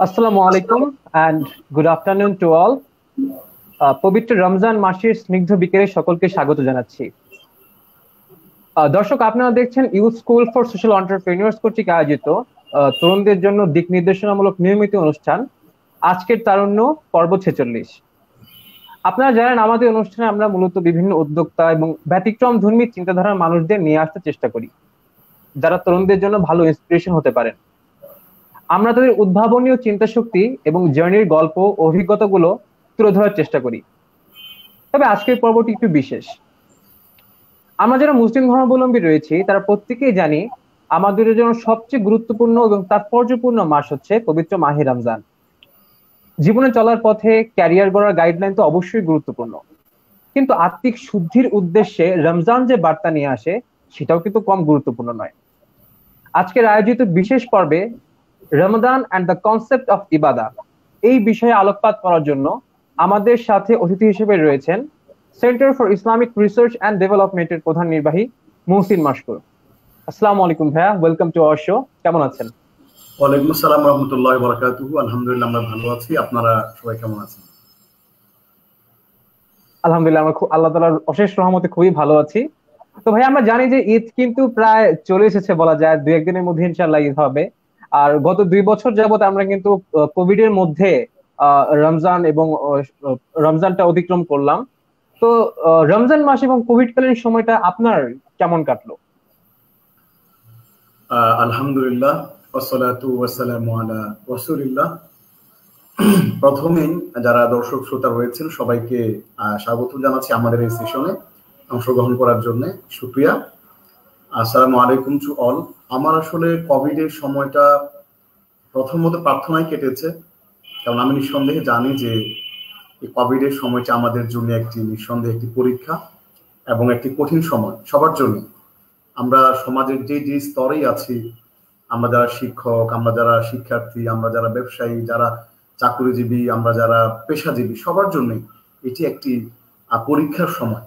আসসালামু আলাইকুম and good afternoon to all. পবিত্র রমজান মাসের স্নিগ্ধ বিকেলে সকলকে স্বাগত জানাচ্ছি। দর্শক, আপনারা দেখছেন ইউথ স্কুল ফর সোশ্যাল এন্টারপ্রেনিউরস কর্তৃক আয়োজিত তরুণদের জন্য দিক নির্দেশনামূলক নিয়মিত অনুষ্ঠান আজকের তারুণ্য পর্ব 46। আপনারা জানেন, আমাদের অনুষ্ঠানে আমরা মূলত বিভিন্ন উদ্যোক্তা এবং ব্যতিক্রম ধর্মী চিন্তাধারার মানুষদের নিয়ে আসতে চেষ্টা করি, যারা তরুণদের জন্য ভালো ইন্সপিরেশন হতে পারেন। আমরা তাদের উদ্ভাবনীয় চিন্তা শক্তি এবং জার্নির গল্প ও অভিজ্ঞতাগুলো তুলে ধরার চেষ্টা করি। তবে আজকের পর্বটি একটু বিশেষ। আমরা যারা মুসলিম ধর্মাবলম্বী রয়েছি তারা প্রত্যেকেই জানি আমাদের জন্য সবচেয়ে গুরুত্বপূর্ণ এবং তাৎপর্যপূর্ণ মাস হচ্ছে পবিত্র মাহে রমজান। জীবনে চলার পথে ক্যারিয়ার গড়ার গাইডলাইন তো অবশ্যই গুরুত্বপূর্ণ, কিন্তু আত্মিক শুদ্ধির উদ্দেশ্যে রমজান যে বার্তা নিয়ে আসে সেটাও কিন্তু কম গুরুত্বপূর্ণ নয়। আজকের আয়োজিত বিশেষ পর্বে রমাদান অ্যান্ড দ্য কনসেপ্ট অফ ইবাদা এই বিষয়ে আলোকপাত করার জন্য আমাদের সাথে অতিথি হিসেবে রয়েছেন centre for Islamic research and ডেভেলপমেন্টের প্রধান নির্বাহী মুহসিন মাশকুর। আসসালামু আলাইকুম ভাইয়া, ওয়েলকাম টু আওয়ার শো। কেমন আছেন? ওয়ালাইকুম আসসালাম ওয়া রাহমাতুল্লাহি ওয়া বারাকাতুহু। আলহামদুলিল্লাহ, আমরা ভালো আছি। আপনারা সবাই কেমন আছেন? আলহামদুলিল্লাহ, আমরা আল্লাহ তাআলার অশেষ রহমতে খুবই ভালো আছি। তো ভাই, আমরা জানি যে ঈদ কিন্তু প্রায় চলে এসেছে, বলা যায় 2-1 দিনের মধ্যে ইনশাআল্লাহ ঈদ হবে। আর গত 2 বছর যাবত আমরা কিন্তু কোভিড এর মধ্যে রমজান এবং রমজানটা অতিক্রম করলাম। তো রমজান মাস এবং কোভিড কালীন সময়টা আপনার কেমন কাটলো? আলহামদুলিল্লাহ, ওয়াসসালাতু ওয়াসসালামু আলা রাসূলিল্লাহ। প্রথমেই যারা দর্শক শ্রোতা রয়েছেন সবাইকে স্বাগত জানাচ্ছি আমাদের এই সেশনে অংশগ্রহণ করার জন্য। শুকরিয়া। আসসালামু আলাইকুম টু অল। আমার আসলে কোভিড এর সময়টা প্রথমত প্রার্থনায় কেটেছে, কারণ আমি নিঃসন্দেহে জানি যে এই কোভিড এর সময়টা আমাদের জন্য নিঃসন্দেহে একটি পরীক্ষা এবং একটি কঠিন সময় সবার জন্য। আমরা সমাজের যে স্তরেই আছি, আমরা যারা শিক্ষক, আমরা যারা শিক্ষার্থী, আমরা যারা ব্যবসায়ী, যারা চাকরিজীবী, আমরা যারা পেশাজীবী, সবার জন্য এটি একটি পরীক্ষার সময়।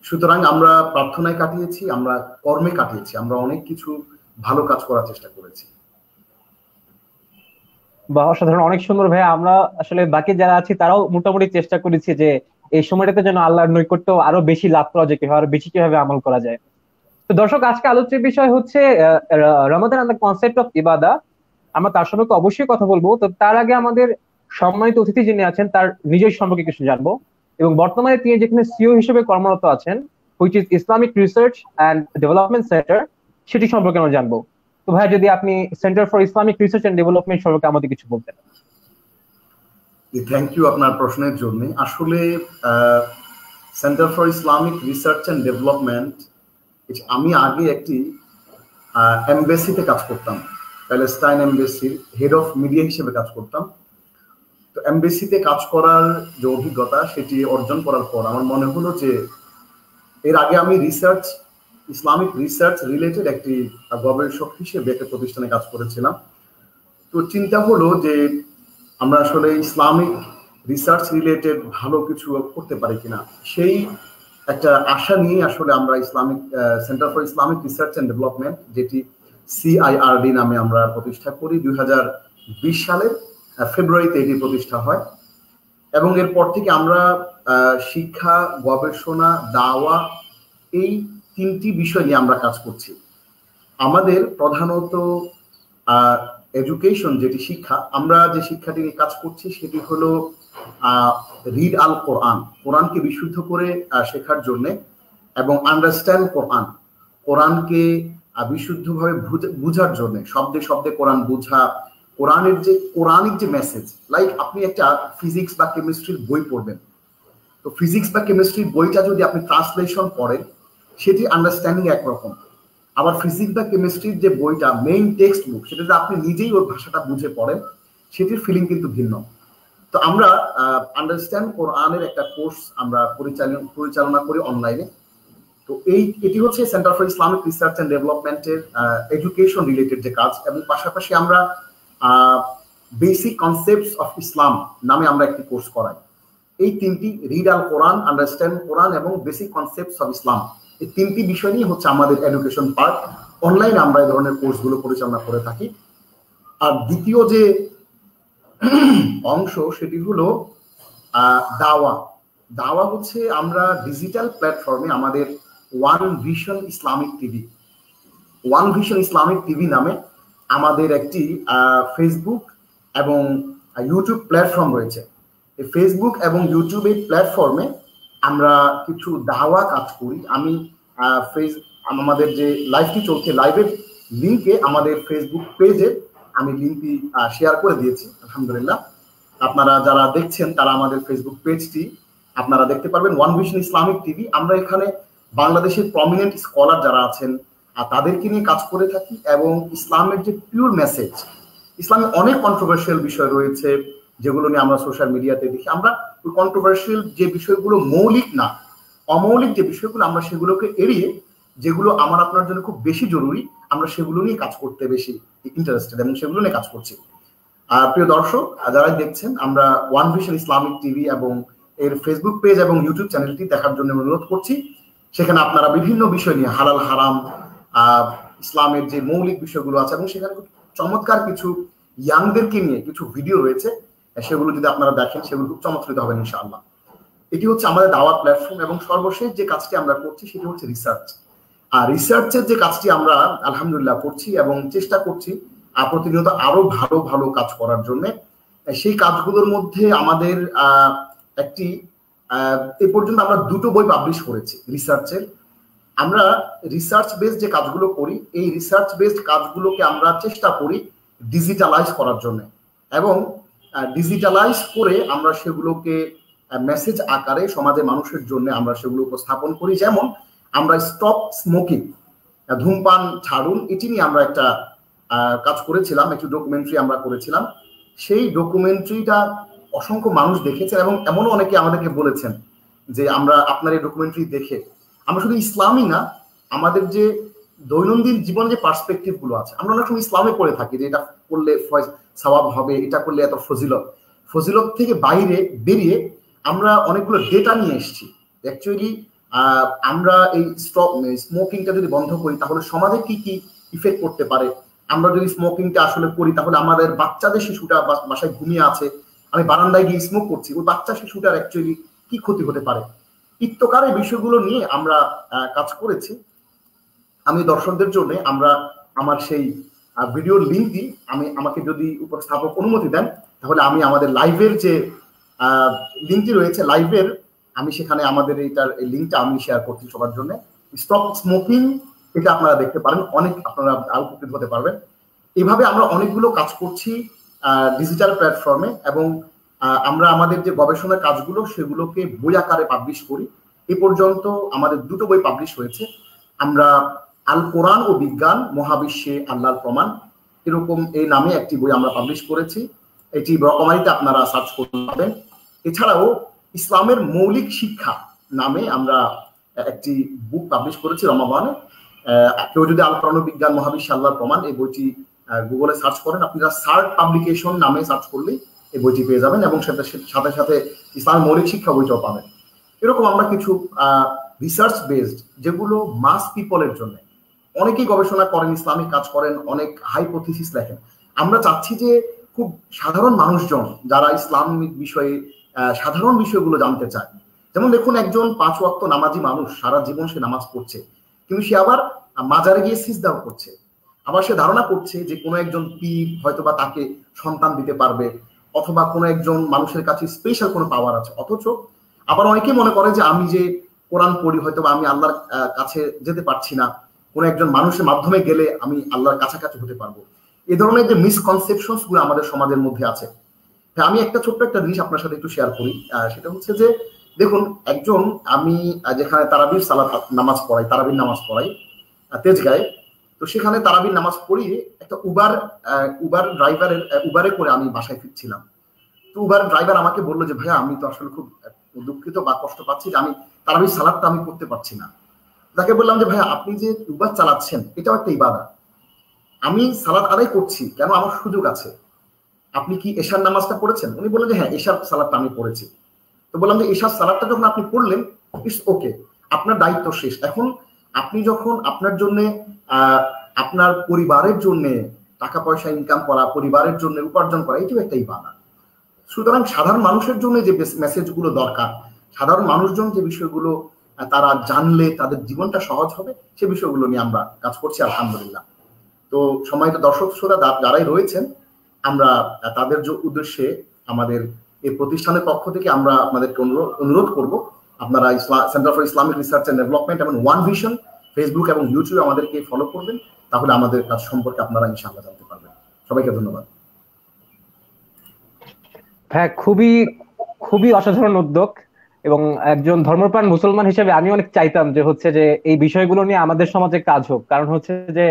সুতরাং আমরা প্রার্থনায় কাটিয়েছি, আমরা কর্মে কাটিয়েছি, আমরা অনেক কিছু ভালো কাজ করার চেষ্টা করেছি। বা অসাধারণ, অনেক সুন্দর ভাই। আমরা আসলে বাকি যারা আছি তারাও মোটামুটি চেষ্টা করেছি যে এই সময়টাতে যেন আল্লাহর নৈকট্য আরো বেশি লাভ করা যায়, কিভাবে আরো বেশি কিভাবে আমল করা যায়। তো দর্শক, আজকে আলোচ্য বিষয় হচ্ছে Ramadan and the concept of ইবাদা। আমরা তার সম্পর্কে অবশ্যই কথা বলবো। তো তার আগে আমাদের সম্মানিত অতিথি যিনি আছেন তার নিজের সম্পর্কে কিছু জানবো, এবং বর্তমানে তিনি যেখানে সিইও হিসেবে কর্মরত আছেন, which is Islamic research and development centre, সেটি সম্পর্কে আমরা জানবো। তো ভাই, যদি আপনি centre for Islamic research and development সম্পর্কে আমাদের কিছু বলতেন। থ্যাংক ইউ আপনার প্রশ্নের জন্য। আসলে centre for Islamic research and development, আমি আগে একটি এমবেসিতে কাজ করতাম, প্যালেস্টাইন এমবেসির হেড অফ মিডিয়া হিসেবে কাজ করতাম। তো এমবেসিতে কাজ করার যে অভিজ্ঞতা সেটি অর্জন করার পর আমার মনে হলো যে এর আগে আমি ইসলামিক রিসার্চ রিলেটেড একটি গবেষক হিসেবে একটা প্রতিষ্ঠানে কাজ করেছিলাম। তো চিন্তা হলো যে আমরা আসলে ইসলামিক রিসার্চ রিলেটেড ভালো কিছু করতে পারি কিনা, সেই একটা আশা নিয়ে আসলে আমরা centre for Islamic research and development, যেটি CIRD নামে আমরা প্রতিষ্ঠা করি। 2020 সালের ফেব্রুয়ারিতে এটি প্রতিষ্ঠা হয়, এবং এরপর থেকে আমরা শিক্ষা, গবেষণা, দাওয়া এই 3টি বিষয় নিয়ে আমরা কাজ করছি। আমাদের প্রধানত এডুকেশন, যেটি শিক্ষা, আমরা যে শিক্ষাটি নিয়ে কাজ করছি সেটি হলো রিড আল কোরআন, কোরআনকে বিশুদ্ধ করে শেখার জন্য, এবং আন্ডারস্ট্যান্ড কোরআনকে বিশুদ্ধভাবে বুঝার জন্য, শব্দে শব্দে কোরআন বুঝা, কোরআনিক যে মেসেজ। লাইক আপনি একটা ফিজিক্স বা কেমিস্ট্রির বই পড়বেন, তো ফিজিক্স বা কেমিস্ট্রির বইটা যদি আপনি ট্রান্সলেশন পড়েন সেটি আন্ডারস্ট্যান্ডিং একরকম, আবার ফিজিক্স বা কেমিস্ট্রির যে বইটা মেইন টেক্সট বুক, সেটা যদি আপনি নিজেই ওর ভাষাটা বুঝে পড়েন সেটির ফিলিং কিন্তু ভিন্ন। তো আমরা আন্ডারস্ট্যান্ড কোরআনের একটা কোর্স আমরা পরিচালনা করি অনলাইনে। তো এটি হচ্ছে centre for Islamic research and ডেভেলপমেন্টের এডুকেশন রিলেটেড যে কাজ, এবং পাশাপাশি আমরা বেসিক কনসেপ্টস অফ ইসলাম নামে আমরা একটি কোর্স করাই। এই 3টি, রিড আল কোরআন, আন্ডারস্ট্যান্ড কোরআন এবং বেসিক কনসেপ্টস অফ ইসলাম, এই 3টি বিষয় নিয়ে হচ্ছে আমাদের এডুকেশন পার্ট। অনলাইনে আমরা এই ধরনের কোর্সগুলো পরিচালনা করে থাকি। আর দ্বিতীয় যে অংশ সেটি হলো দাওয়া। দাওয়া হচ্ছে আমরা ডিজিটাল প্ল্যাটফর্মে আমাদের ওয়ান ভিশন ইসলামিক টিভি নামে আমাদের একটি ফেসবুক এবং ইউটিউব প্ল্যাটফর্ম রয়েছে। এই ফেসবুক এবং ইউটিউব এই প্ল্যাটফর্মে আমরা কিছু দাওয়া কাজ করি। আমি আমাদের যে লাইভটি চলছে, লাইভের লিঙ্কে আমাদের ফেসবুক পেজে আমি লিঙ্কটি শেয়ার করে দিয়েছি। আলহামদুলিল্লাহ, আপনারা যারা দেখছেন তারা আমাদের ফেসবুক পেজটি আপনারা দেখতে পারবেন, ওয়ান ভিশন ইসলামিক টিভি। আমরা এখানে বাংলাদেশের প্রমিনেন্ট স্কলার যারা আছেন তাদেরকে নিয়ে কাজ করে থাকি, এবং ইসলামের যে পিওর মেসেজ, ইসলামে অনেক কন্ট্রোভার্সিয়াল বিষয় রয়েছে যেগুলো নিয়ে আমরা সোশ্যাল মিডিয়াতে দেখি। আমরা ওই কন্ট্রোভার্সিয়াল যে বিষয়গুলো মৌলিক না, অমৌলিক যে বিষয়গুলো, আমরা সেগুলোকে এড়িয়ে যেগুলো আমার আপনার জন্য খুব বেশি জরুরি, আমরা সেগুলো নিয়ে কাজ করতে বেশি ইন্টারেস্টেড এবং সেগুলো নিয়ে কাজ করছি। প্রিয় দর্শক যারা দেখছেন, আমরা ওয়ান ভিশন ইসলামিক টিভি এবং এর ফেসবুক পেজ এবং ইউটিউব চ্যানেলটি দেখার জন্য অনুরোধ করছি। সেখানে আপনারা বিভিন্ন বিষয় নিয়ে, হালাল হারাম, ইসলামের যে মৌলিক বিষয়গুলো আছে, এবং সেখানে চমৎকার কিছু ইয়াংদেরকে নিয়ে কিছু ভিডিও রয়েছে, সেগুলো যদি আপনারা দেখেন সেগুলো খুব চমৎকৃত হবেন ইনশাআল্লাহ। এটি হচ্ছে আমাদের দাওয়াত প্ল্যাটফর্ম। এবং সর্বশেষ যে কাজটি আমরা করছি সেটি হচ্ছে রিসার্চ। আর রিসার্চের যে কাজটি আমরা আলহামদুলিল্লাহ করছি এবং চেষ্টা করছি প্রতিনিয়ত আরো ভালো ভালো কাজ করার জন্য। সেই কাজগুলোর মধ্যে আমাদের একটি এ পর্যন্ত আমরা 2টো বই পাবলিশ করেছি রিসার্চের। আমরা রিসার্চ বেসড যে কাজগুলো করি, এই রিসার্চ বেসড কাজগুলোকে আমরা চেষ্টা করি ডিজিটালাইজ করার জন্য, এবং ডিজিটালাইজ করে আমরা সেগুলোকে মেসেজ আকারে সমাজের মানুষের জন্য আমরা সেগুলো উপস্থাপন করি। যেমন আমরা স্টপ স্মোকিং, ধূমপান ছাড়ুন, এটি নিয়ে আমরা একটা কাজ করেছিলাম, একটি ডকুমেন্টারি আমরা করেছিলাম। সেই ডকুমেন্টারিটা অসংখ্য মানুষ দেখেছেন, এবং এমনও অনেকে আমাদেরকে বলেছেন যে আমরা আপনার এই ডকুমেন্টারি দেখে আমরা শুধু ইসলামই না, আমাদের যে দৈনন্দিন জীবন যে পার্সপেক্টিভ গুলো আছে, আমরা অনেক সময় ইসলামে পড়ে থাকি যে এটা করলে সওয়াব হবে, এটা করলে এত ফজিলত থেকে বাইরে বেরিয়ে আমরা অনেকগুলো ডেটা নিয়ে এসেছি। অ্যাকচুয়ালি আমরা এই স্মোকিংটা যদি বন্ধ করি তাহলে সমাজে কি কি ইফেক্ট করতে পারে, আমরা যদি স্মোকিংটা আসলে করি তাহলে আমাদের বাচ্চাদের শিশুটা বাসায় ঘুমিয়ে আছে, আমি বারান্দায় গিয়ে স্মোক করছি, ওই বাচ্চা শিশুটার অ্যাকচুয়ালি কি ক্ষতি হতে পারে, ইত্যকার এই বিষয়গুলো নিয়ে আমরা কাজ করেছি। আমি দর্শকদের জন্য আমরা আমার সেই ভিডিওর লিঙ্কটি আমাকে যদি উপস্থাপক অনুমতি দেন তাহলে আমি আমাদের লাইভের যে লিঙ্কটি রয়েছে লাইভের, আমি সেখানে আমাদের এইটার লিঙ্কটা আমি শেয়ার করছি সবার জন্য। স্টপ স্মোকিং, এটা আপনারা দেখতে পারেন, অনেক আপনারা উপকৃত হতে পারবেন। এইভাবে আমরা অনেকগুলো কাজ করছি ডিজিটাল প্ল্যাটফর্মে, এবং আমরা আমাদের যে গবেষণার কাজগুলো সেগুলোকে বই আকারে পাবলিশ করি। এ পর্যন্ত আমাদের 2টো বই পাবলিশ হয়েছে। আমরা আল কোরআন ও বিজ্ঞান, মহাবিশ্বে আল্লাহর প্রমাণ, এরকম এই নামে একটি বই আমরা পাবলিশ করেছি। এটি রকমারিতে আপনারা সার্চ করতে পারবেন। এছাড়াও ইসলামের মৌলিক শিক্ষা নামে আমরা একটি বুক পাবলিশ করেছি রমাবানে। কেউ যদি আল কোরআন ও বিজ্ঞান, মহাবিশ্বে আল্লাহর প্রমাণ এই বইটি গুগলে সার্চ করেন, আপনারা সার্চ পাবলিকেশন নামে সার্চ করলেই এই বইটি পেয়ে যাবেন, এবং সাথে সাথে ইসলামের মৌলিক শিক্ষা বইটাও পাবেন। এরকম আমরা কিছু রিসার্চ বেসড, যেগুলো মাস পিপলের জন্য, অনেকেই গবেষণা করেন, ইসলামিক কাজ করেন, অনেক হাইপোথিসিস লেখেন। আমরা চাচ্ছি যে খুব সাধারণ মানুষজন যারা ইসলামিক বিষয়ে সাধারণ বিষয়গুলো জানতে চায়, যেমন দেখুন একজন 5 ওয়াক্ত নামাজি মানুষ, সারা জীবন সে নামাজ পড়ছে, কিন্তু সে আবার মাজারে গিয়ে সিজদাও করছে, আবার সে ধারণা করছে যে কোনো একজন পীর হয়তোবা তাকে সন্তান দিতে পারবে, অথবা কোনো একজন মানুষের কাছে স্পেশাল কোনো পাওয়ার আছে। অথচ আবার অনেকেই মনে করে যে আমি যে কোরআন পড়ি হয়তোবা আমি আল্লাহর কাছে যেতে পারছি না, কোনো একজন মানুষের মাধ্যমে গেলে আমি আল্লাহর কাছাকাছি হতে পারবো। এ ধরনের যে মিসকনসেপশনস গুলো আমাদের সমাজের মধ্যে আছে। আমি একটা ছোট্ট একটা জিনিস আপনার সাথে একটু শেয়ার করি। সেটা হচ্ছে যে দেখুন, আমি যেখানে তারাবির নামাজ পড়াই, তারাবির নামাজ পড়াই তেজগাঁয়ে, তো সেখানে তারাবির নামাজ পড়িয়ে একটা উবার ড্রাইভারের উবারে করে আমি বাসায় ফিরছিলাম। তো উবার ড্রাইভার আমাকে বললো যে ভাইয়া, আমি তো আসলে খুব দুঃখিত বা কষ্ট পাচ্ছি যে আমি তারাবির সালাতটা আমি করতে পারছি না। তাকে বললাম যে ভাইয়া, আপনি যে উবার চালাচ্ছেন এটাও একটা ইবাদত, আমি সালাত আদায় করছি, কেন আমার সুযোগ আছে, আপনি কি এশার নামাজটা পড়েছেন? উনি বললেন যে হ্যাঁ, এশার সালাতটা আমি পড়েছি। তো বললাম যে এশার সালাতটা যখন আপনি পড়লেন, ইটস ওকে, আপনার দায়িত্ব শেষ। এখন আপনি যখন আপনার জন্য আপনার পরিবারের জন্য টাকা পয়সা ইনকাম করা, পরিবারের জন্য উপার্জন করা, এটিও একটা ইবাদত। সুতরাং সাধারণ মানুষের জন্য যে মেসেজগুলো দরকার, সাধারণ মানুষজন যে বিষয়গুলো তারা জানলে তাদের জীবনটা সহজ হবে, সে বিষয়গুলো নিয়ে আমরা কাজ করছি আলহামদুলিল্লাহ। তো সম্মানিত দর্শক শ্রোতা যারাই রয়েছেন, আমরা তাদের উদ্দেশ্যে আমাদের এই প্রতিষ্ঠানের পক্ষ থেকে আমরা আপনাদেরকে অনুরোধ করব, আপনারা centre for Islamic research and development এবং ওয়ান ভিশন ফেসবুক এবং ইউটিউবে আমাদেরকে ফলো করবেন, তাহলে আমাদের কাজ সম্পর্কে আপনারা ইনশাআল্লাহ জানতে পারবেন। সবাইকে ধন্যবাদ। হ্যাঁ, খুবই খুবই অসাধারণ উদ্যোগ, এবং একজন ধর্মপ্রাণ মুসলমান হিসেবে আমি অনেক চাইতাম যে হচ্ছে যে এই বিষয়গুলো নিয়ে আমাদের সমাজে কাজ হোক। কারণ হচ্ছে যে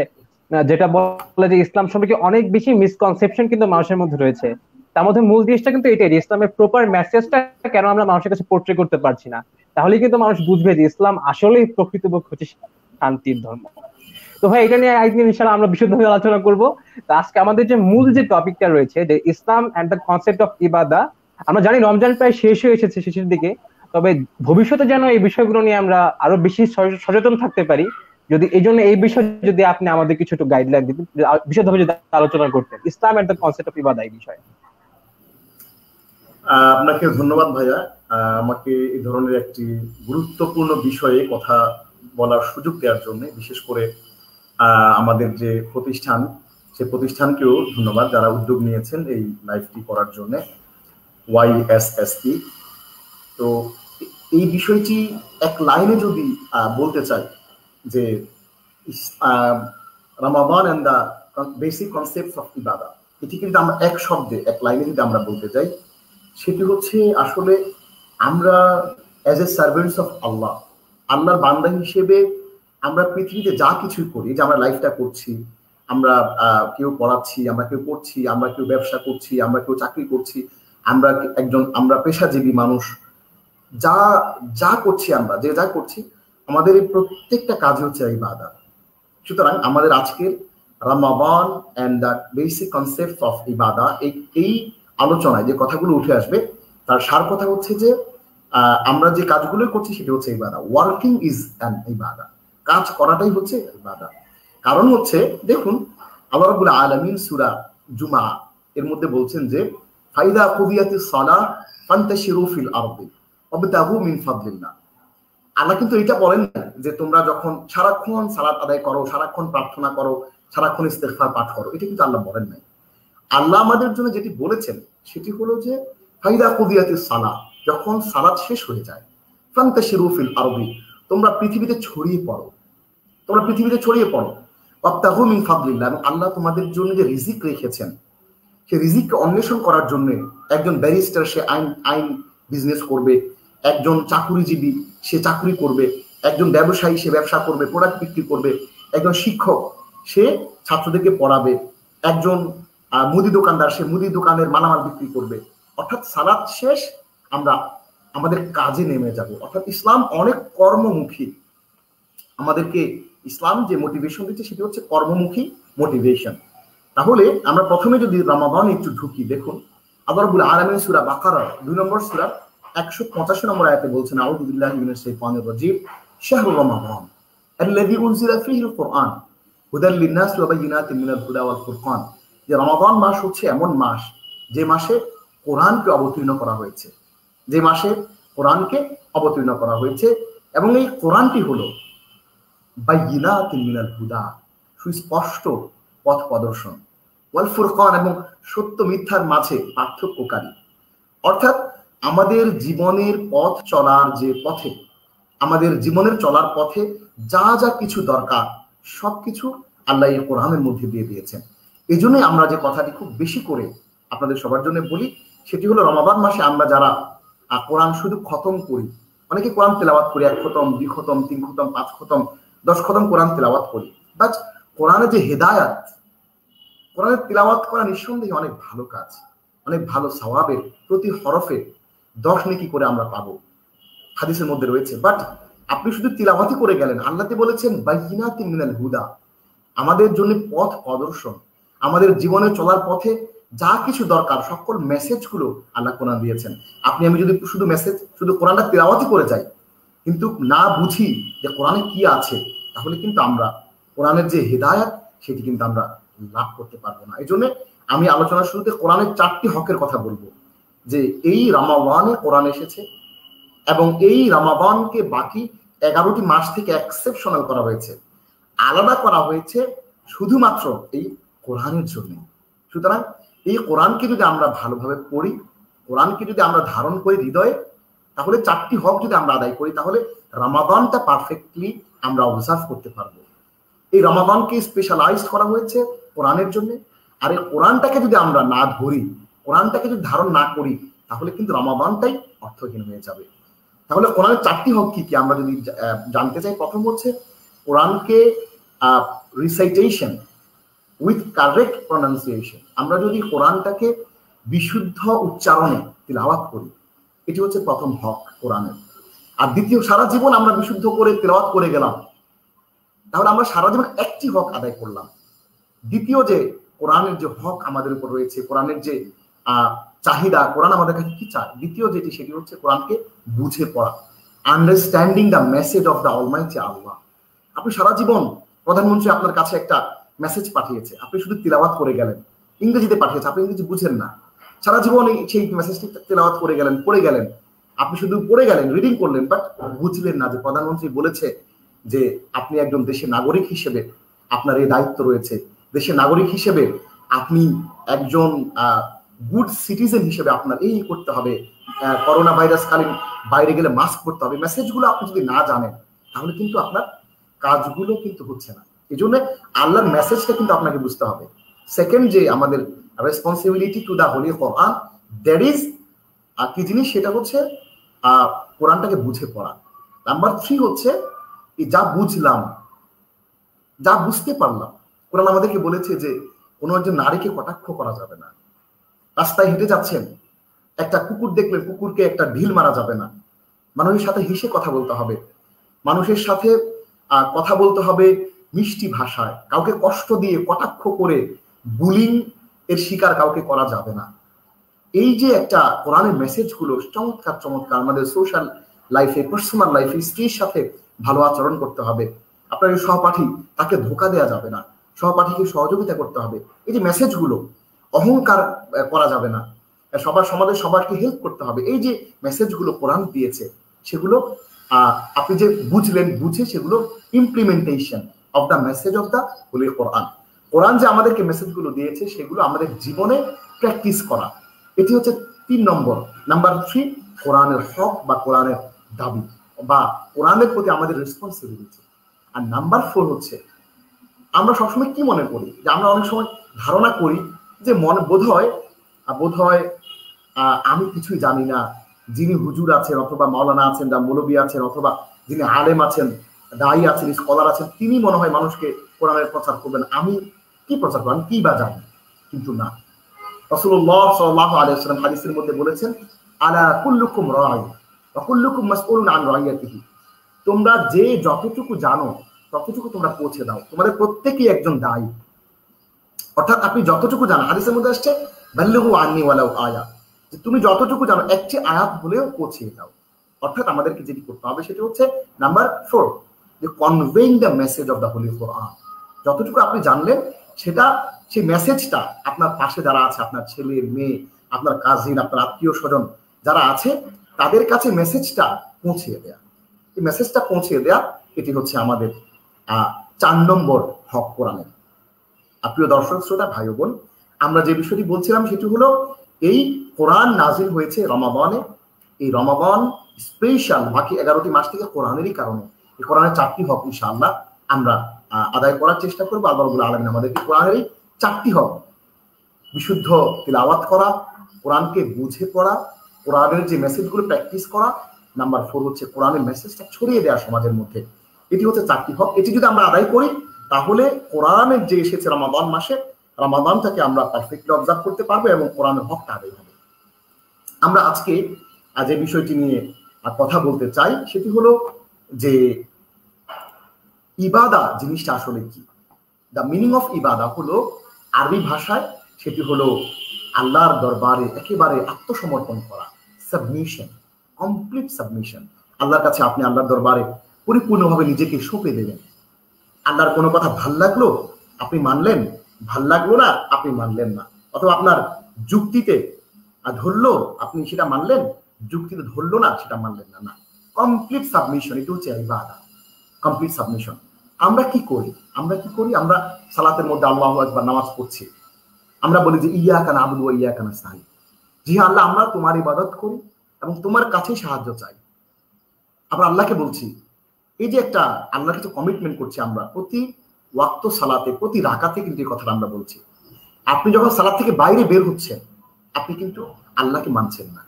যেটা বলে যে ইসলাম সম্পর্কে অনেক বেশি মিসকনসেপশন কিন্তু মানুষের মধ্যে রয়েছে। তার মধ্যে মূল জিনিসটা কিন্তু এটাই, যে ইসলামের প্রপার মেসেজটা কেন আমরা মানুষের কাছে পোর্ট্রে করতে পারছি না। তাহলেই কিন্তু মানুষ বুঝবে যে ইসলাম আসলেই প্রকৃতপক্ষে হচ্ছে শান্তির ধর্ম। তো ভাই, এটা নিয়ে একদিন ইনশাআল্লাহ আমরা বিশদভাবে আলোচনা করব। তো আজকে আমাদের যে মূল যে টপিকটা রয়েছে, যে ইসলাম এন্ড দ্য কনসেপ্ট অফ ইবাদা। আমরা জানি রমজান প্রায় শেষ হয়ে এসেছে, শেষের দিকে। তবে ভবিষ্যতে যেন এই বিষয়গুলো নিয়ে আমরা আরো বেশি সচেতন থাকতে পারি, যদি এই জন্য এই বিষয়ে যদি আপনি আমাদের কিছু একটু গাইডলাইন দিতেন, বিশদভাবে যদি আলোচনা করতেন ইসলাম এন্ড দ্য কনসেপ্ট অফ ইবাদা এই বিষয়ে। আপনাকে ধন্যবাদ ভাইয়া, আমাকে এই ধরনের একটি গুরুত্বপূর্ণ বিষয়ে কথা বলার সুযোগ দেওয়ার জন্য। বিশেষ করে আমাদের যে প্রতিষ্ঠান, সে প্রতিষ্ঠানকেও ধন্যবাদ যারা উদ্যোগ নিয়েছেন এই লাইভটি করার জন্য, YSSE। তো এই বিষয়টি এক লাইনে যদি বলতে চাই যে Ramadan and the basic concepts of ইবাদা, এটি কিন্তু আমরা এক শব্দে এক লাইনে যদি আমরা বলতে চাই, সেটি হচ্ছে আসলে আমরা অ্যাজ এ সার্ভেন্টস অফ আল্লাহ, আল্লাহর বান্দা হিসেবে আমরা পৃথিবীতে যা কিছু করি, যে আমরা লাইফটা করছি, আমরা কেউ পড়াচ্ছি, আমরা কেউ পড়ছি, আমরা কেউ ব্যবসা করছি, আমরা কেউ চাকরি করছি, আমরা পেশাজীবী মানুষ, যা যা করছি, আমরা যে যা করছি, আমাদের এই প্রত্যেকটা কাজ হচ্ছে ইবাদত। সুতরাং আমাদের আজকের Ramadan and the basic concept of ইবাদা, এই আলোচনায় যে কথাগুলো উঠে আসবে তার সার কথা হচ্ছে যে আমরা যে কাজগুলো করছি সেটা হচ্ছে ইবাদা। ওয়ার্কিং ইজ অ্যান ইবাদা, কাজ করাটাই হচ্ছে ইবাদা। কারণ হচ্ছে দেখুন, আল্লাহ রাব্বুল আলামিন সূরা জুমা এর মধ্যে বলছেন যে ফাইদা কুদিয়াতিস সালাহ ফান্তাশিরু ফিল আরদি ওয়াবতাগু মিন ফাদলিল্লাহ। আল্লাহ কিন্তু এটা বলেন না যে তোমরা যখন সারাক্ষণ সালাত আদায় করো, সারাক্ষণ প্রার্থনা করো, সারাক্ষণ ইস্তেগফার পাঠ করো, এটা কিন্তু আল্লাহ বলেন নাই। আল্লাহ আমাদের জন্য যেটি বলেছেন সেটি হলো যে ফাইদা কুদিয়াতিস সালাহ, যখন সালাত শেষ হয়ে যায়, ফান্তাশিরু ফিল আরদি, তোমরা পৃথিবীতে ছড়িয়ে পড়ো, তোমরা পৃথিবীতে ছড়িয়ে পড়ো, ওয়াবতাগু মিন ফাদলিল্লাহ। এবং আল্লাহ তোমাদের জন্য যে রিজিক রেখেছেন, সেই রিজিককে অন্বেষণ করার জন্য, একজন ব্যারিস্টার সে আইন বিজনেস করবে, একজন চাকুরিজীবী সে চাকরি করবে, একজন ব্যবসায়ী সে ব্যবসা করবে, প্রোডাক্ট বিক্রি করবে, একজন শিক্ষক সে ছাত্রদেরকে পড়াবে, একজন মুদি দোকানদার সে মুদি দোকানের মালামাল বিক্রি করবে। অর্থাৎ সালাত শেষ আমরা আমাদের কাজে নেমে যাব। অর্থাৎ ইসলাম অনেক কর্মমুখী। আমাদেরকে ইসলাম যে মোটিভেশন দিচ্ছে সেটি হচ্ছে কর্মমুখী মোটিভেশন। তাহলে আমরা প্রথমে যদি রমাদান একটু ঢুকি, দেখুন আল্লাহ রাব্বুল আলামিন সূরা বাকারা 2 নম্বর সূরা 185 নম্বর আয়াতে বলছেন, আউযু বিল্লাহি মিনাশ শাইতানির রাজীম, শাহরু রমাদান আল্লাযী উনজিলা ফীহিল কুরআন হুদাল লিন-নাস ওয়া বায়িনাতিন মিনাল হুদা ওয়াল ফুরকান। যে রমাদান মাস হচ্ছে এমন মাস যে মাসে কোরআনকে অবতীর্ণ করা হয়েছে, যে মাসে কোরআনকে অবতীর্ণ করা হয়েছে, এবং এই কোরআনটি হলো বায়িনাতিন মিনাল হুদা, সুস্পষ্ট পথ প্রদর্শন, ওয়াল ফুরকান, এবং সত্য মিথ্যার মাঝে পার্থক্যকারী। অর্থাৎ আমাদের জীবনের পথ চলার যে পথে, আমাদের জীবনের চলার পথে যা যা কিছু দরকার সবকিছু আল্লাহ এই কোরআনের মধ্যে দিয়ে দিয়েছেন। এই জন্যই আমরা যে কথাটি খুব বেশি করে আপনাদের সবার জন্য বলি, সেটি হলো রমাদান মাসে আমরা যারা কোরআন শুধু খতম করি, অনেকে কোরআন তেলাওয়াত করি, 1 খতম, 2 খতম, 3 খতম, 5 খতম, 10 খতম কোরআন তেলাওয়াত করি, বাট কোরআনের যে হেদায়াত, কোরআনের তেলাওয়াত করা নিঃসন্দেহে অনেক ভালো কাজ, অনেক ভালো সওয়াবের, প্রতি হরফে 10 নেকি করে আমরা পাবো, হাদিসের মধ্যে রয়েছে। বাট আপনি শুধু তিলাওয়াতই করে গেলেন, আল্লাহতে বলেছেন বায়িনাতিন মিনাল হুদা, আমাদের জন্য পথ প্রদর্শন, আমাদের জীবনে চলার পথে যা কিছু দরকার সকল মেসেজগুলো আল্লাহ কোরআন দিয়েছেন। আপনি আমি যদি শুধু কোরআনটা তিলাওয়াতই করে যাই, কিন্তু না বুঝি যে কোরআনে কি আছে, তাহলে কিন্তু আমরা কোরআনের যে হেদায়াত সেটি কিন্তু আমরা লাভ করতে পারবো না। এই জন্য আমি আলোচনার শুরুতে কোরআনের 4টি হকের কথা বলবো, যে এই রমাদানে কোরআন এসেছে এবং এই রমাদানকে বাকি 11টি মাস থেকে এক্সেপশনাল করা হয়েছে, আলাদা করা হয়েছে শুধুমাত্র এই কোরআনের জন্য। সুতরাং এই কোরআনকে যদি আমরা ভালোভাবে পড়ি, কোরআনকে যদি আমরা ধারণ করি হৃদয়ে, তাহলে 4টি হক যদি আমরা আদায় করি, তাহলে রমাদানটা পারফেক্টলি আমরা অবজার্ভ করতে পারবো। এই রমাদানকে স্পেশালাইজড করা হয়েছে কোরআনের জন্য। আর এই কোরআনটাকে যদি আমরা না ধরি, কোরআনটাকে যদি ধারণ না করি, তাহলে কিন্তু রমাদানটাই অর্থহীন হয়ে যাবে। তাহলে কোরআনের 4টি হক কি কি আমরা যদি জানতে চাই, প্রথম হচ্ছে কোরআনকে রিসাইটেশন উইথ কারেক্ট প্রনাউন্সিয়েশন। আমরা যদি কোরআনটাকে বিশুদ্ধ উচ্চারণে তিলাওয়াত করি, এটি হচ্ছে প্রথম হক কোরআনের। আর দ্বিতীয়, সারা জীবন আমরা বিশুদ্ধ করে তিলাওয়াত করে গেলাম, তাহলে আমরা সারা জীবন একটি হক আদায় করলাম। দ্বিতীয় যে কোরআনের যে হক আমাদের উপর রয়েছে, কোরআনের যে চাহিদা, কোরআন আমাদের কাছে কি চায়, দ্বিতীয় যেটি সেটি হচ্ছে কোরআনকে বুঝে পড়া, understanding the message of the almighty Allah. আপনি সারা জীবন প্রধানমন্ত্রী আপনার কাছে একটা মেসেজ পাঠিয়েছে, আপনি শুধু তিলাওয়াত করে গেলেন, ইংরেজিতে পাঠিয়েছে, আপনি ইংরেজি বুঝেন না, সারা জীবন সেই মেসেজটি তিলাওয়াত করে গেলেন, পড়ে গেলেন, আপনি শুধু পড়ে গেলেন, রিডিং করলেন, বাট বুঝলেন না যে প্রধানমন্ত্রী বলেছে যে আপনি একজন দেশের নাগরিক হিসেবে আপনার এই দায়িত্ব রয়েছে, দেশের নাগরিক হিসেবে আপনি একজন গুড সিটিজেন হিসেবে আপনার এই করতে হবে, করোনা ভাইরাস কালীন বাইরে গেলে মাস্ক পরতে হবে। মেসেজগুলো আপনি যদি না জানেন, তাহলে কিন্তু আপনার কাজগুলো কিন্তু হচ্ছে না। এই জন্য আল্লাহর মেসেজটা কিন্তু আপনাকে বুঝতে হবে। সেকেন্ড যে আমাদের responsibility to the holy Quran, that is কি জিনিস, সেটা হচ্ছে কোরআনটাকে বুঝে পড়া। নাম্বার 3 হচ্ছে যা বুঝলাম, যা বুঝতে পারলাম। কোরআন আমাদেরকে বলেছে যে কোনো একজন নারীকে কটাক্ষ করা যাবে না, রাস্তায় হেঁটে যাচ্ছেন, একটা কুকুর দেখলে কুকুরকে একটা ঢিল মারা যাবে না, মানুষের সাথে হেসে কথা বলতে হবে, মানুষের সাথে কথা বলতে হবে মিষ্টি ভাষায়, কাউকে কষ্ট দিয়ে কটাক্ষ করে বুলিং এর শিকার কাউকে করা যাবে না। এই যে একটা কোরআনের মেসেজগুলো চমৎকার চমৎকার, আমাদের সোশ্যাল লাইফে, পার্সোনাল লাইফে স্ত্রীর সাথে ভালো আচরণ করতে হবে, আপনার সহপাঠী তাকে ধোঁকা দেওয়া যাবে না, সহপাঠীকে সহযোগিতা করতে হবে, এই যে মেসেজগুলো, অহংকার করা যাবে না, সমাজের সবাইকে হেল্প করতে হবে, এই যে মেসেজগুলো কোরআন দিয়েছে, সেগুলো আপনি যে বুঝলেন, বুঝে সেগুলো implementation of the message of the holy Quran. কোরআন যে আমাদেরকে মেসেজগুলো দিয়েছে সেগুলো আমাদের জীবনে প্র্যাকটিস করা, এটি হচ্ছে 3 নম্বর। নাম্বার 3 কোরআনের হক বা কোরআনের দাবি বা কোরআনের প্রতি আমাদের রেসপন্সিবিলিটি। আর নাম্বার 4 হচ্ছে আমরা সবসময় কি মনে করি, যে আমরা অনেক সময় ধারণা করি যে মনে বোধ হয় আমি কিছুই জানি না, যিনি হুজুর আছেন অথবা মাওলানা আছেন বা মৌলবী আছেন অথবা যিনি আলেম আছেন, দায়ী আছেন, স্কলার আছেন, তিনি মনে হয় মানুষকে কোরআনের প্রচার করবেন, আমি কি প্রচার করব, আমি কি বা জানি। কিন্তু না, রাসূলুল্লাহ সাল্লাল্লাহু আলাইহি ওয়াসাল্লাম হাদিসের মধ্যে বলেছেন, আলা কুল্লুকুম রাঈ ওয়া কুল্লুকুম মাসউলুন আন রাইয়াতিহি। তোমরা যে যতটুকু জানো ততটুকু তোমরা পৌঁছে দাও, তোমাদের প্রত্যেকেই একজন দায়ী। অর্থাৎ আপনি যতটুকু জানো, হাদিসের মধ্যে আসছে বাল্লিগু আন্নী ওয়ালাউ আয়া, যে তুমি যতটুকু জানো একটি আয়াত হলেও পৌঁছিয়ে দাও। অর্থাৎ আমাদেরকে যেটি করতে হবে সেটি হচ্ছে নাম্বার 4, যে conveying the message of the holy Quran. যতটুকু আপনি জানলেন সেটা, সেই মেসেজটা আপনার পাশে যারা আছে, আপনার ছেলে মেয়ে, আপনার কাজিন, আপনার আত্মীয় স্বজন যারা আছে, তাদের কাছে মেসেজটা পৌঁছিয়ে দেয়া। এই মেসেজটা পৌঁছিয়ে দেয়া, এটি হচ্ছে আমাদের 4 নম্বর হক কোরআনের। প্রিয় দর্শক শ্রোতা, ভাই বোন, আমরা যে বিষয়টি বলছিলাম সেটি হলো এই কোরআন নাজিল হয়েছে রমাদানে। এই রমাদান স্পেশাল বাকি 11টি মাস থেকে কোরআনেরই কারণে এই কোরআনের 4টি হক ইনশাআল্লাহ আমরা আদায় করার চেষ্টা করবো। আল্লাহ রাব্বুল আলামিন আমাদেরকে কোরআনেরই 4টি হক, বিশুদ্ধ তিলাওয়াত করা, কোরআনকে বুঝে পড়া, কোরআনের যে মেসেজগুলো প্র্যাকটিস করা, নাম্বার 4 হচ্ছে কোরআনের মেসেজটা ছড়িয়ে দেওয়া সমাজের মধ্যে। এটি হচ্ছে 4টি হক। এটি যদি আমরা আদায় করি, তাহলে কোরআনের যে এসেছে রমাদান মাসে, রমাদানটাকে আমরা পারফেক্টলি অবজার্ভ করতে পারবো এবং কোরআনের হকটা আদায় হবে। আমরা আজকে যে বিষয়টি নিয়ে কথা বলতে চাই সেটি হলো যে ইবাদা জিনিসটা আসলে কি। দ্য মিনিং অফ ইবাদা হলো আরবি ভাষায় সেটি হলো আল্লাহর দরবারে একেবারে আত্মসমর্পণ করা, সাবমিশন, কমপ্লিট সাবমিশন। আল্লাহর কাছে আপনি আল্লাহর দরবারে পরিপূর্ণভাবে নিজেকে সঁপে দেবেন। আল্লাহর কোনো কথা ভাল লাগলো আপনি মানলেন, ভাল লাগলো না আপনি মানলেন না, অথবা আপনার যুক্তিতে ধরলো, আপনি সেটা মানলেন, যুক্তিতে ধরলো না, সেটা মানলেন না, না, কমপ্লিট সাবমিশন, এটা হচ্ছে ইবাদত, কমপ্লিট সাবমিশন। আমরা কি করি, আমরা সালাতের মধ্যে আল্লাহু আকবার নামাজ পড়ছি, আমরা বলি যে ইয়াকা নাবুদু ওয়া ইয়াকা নাস্তাইন, জি আল্লাহ আমরা তোমার ইবাদত করি এবং তোমার কাছেই সাহায্য চাই। আমরা আল্লাহকে বলছি, এই যে একটা আল্লাহর কাছে কমিটমেন্ট করছি আমরা প্রতি ওয়াক্ত সালাতে, প্রতি রাকাতে কিন্তু এই কথাটা আমরা বলছি। আপনি যখন সালাত থেকে বাইরে বের হচ্ছেন, আপনি কিন্তু আল্লাহকে মানছেন না,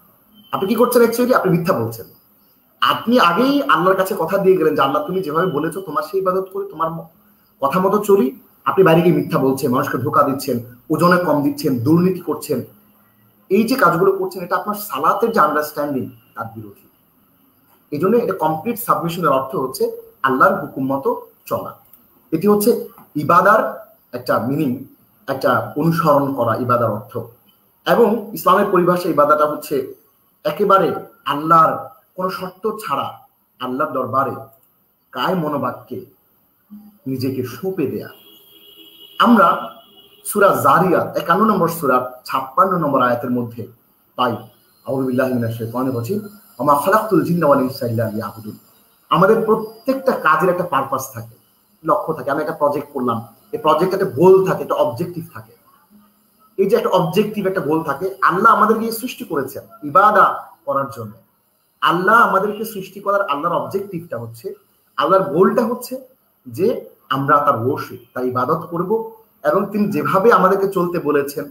আপনি কি করছেন অ্যাকচুয়ালি, আপনি মিথ্যা বলছেন। আপনি আগেই আল্লাহর কাছে কথা দিয়ে গেলেন যে আল্লাহ তুমি যেভাবে বলেছো তোমার সেই ইবাদত করি, তোমার কথা মতো চলি, আপনি বাইরে গিয়ে মিথ্যা বলছেন, মানুষকে ধোঁকা দিচ্ছেন, ওজনে কম দিচ্ছেন, দুর্নীতি করছেন, এই যে কাজগুলো করছেন এটা আপনার সালাতের যে আন্ডারস্ট্যান্ডিং তার বিরোধী। এই জন্য এটা কমপ্লিট সাবমিশনের অর্থ হচ্ছে আল্লাহর হুকুম মতো চলা। এটি হচ্ছে ইবাদার একটা মিনিং, একটা অনুসরণ করা ইবাদার অর্থ। এবং ইসলামের পরিভাষা ইবাদাটা হচ্ছে একেবারে আল্লাহর কোনো শর্ত ছাড়া আল্লাহর দরবারে কায় মনোবাক্যে নিজেকে সঁপে দেয়া। আমরা সূরা জারিয়াত 51 নম্বর সূরা 56 নম্বর আয়াতের মধ্যে পাই, আউযু বিল্লাহি মিনাশ শাইতানির রাজিম, ওয়া মা খালাকতুল জিন্না ওয়াল ইনসা ইল্লা লিয়াবুদুন। আমাদের প্রত্যেকটা কাজের একটা পারপাস থাকে, লক্ষ্য থাকে। আমি একটা প্রজেক্ট করলাম, এই প্রজেক্টে একটা গোল থাকে, একটা অবজেক্টিভ থাকে। এই যে একটা অবজেক্টিভ, একটা গোল থাকে, আল্লাহ আমাদেরকে সৃষ্টি করেছেন ইবাদত করার জন্য। আল্লাহ আমাদেরকে সৃষ্টি করার আল্লাহর অবজেক্টিভটা হচ্ছে, আল্লাহর গোলটা হচ্ছে যে আমরা তার ওয়ার্শিপ, তার ইবাদত করব। এবং তিনি যেভাবে আমাদেরকে চলতে বলেছেন,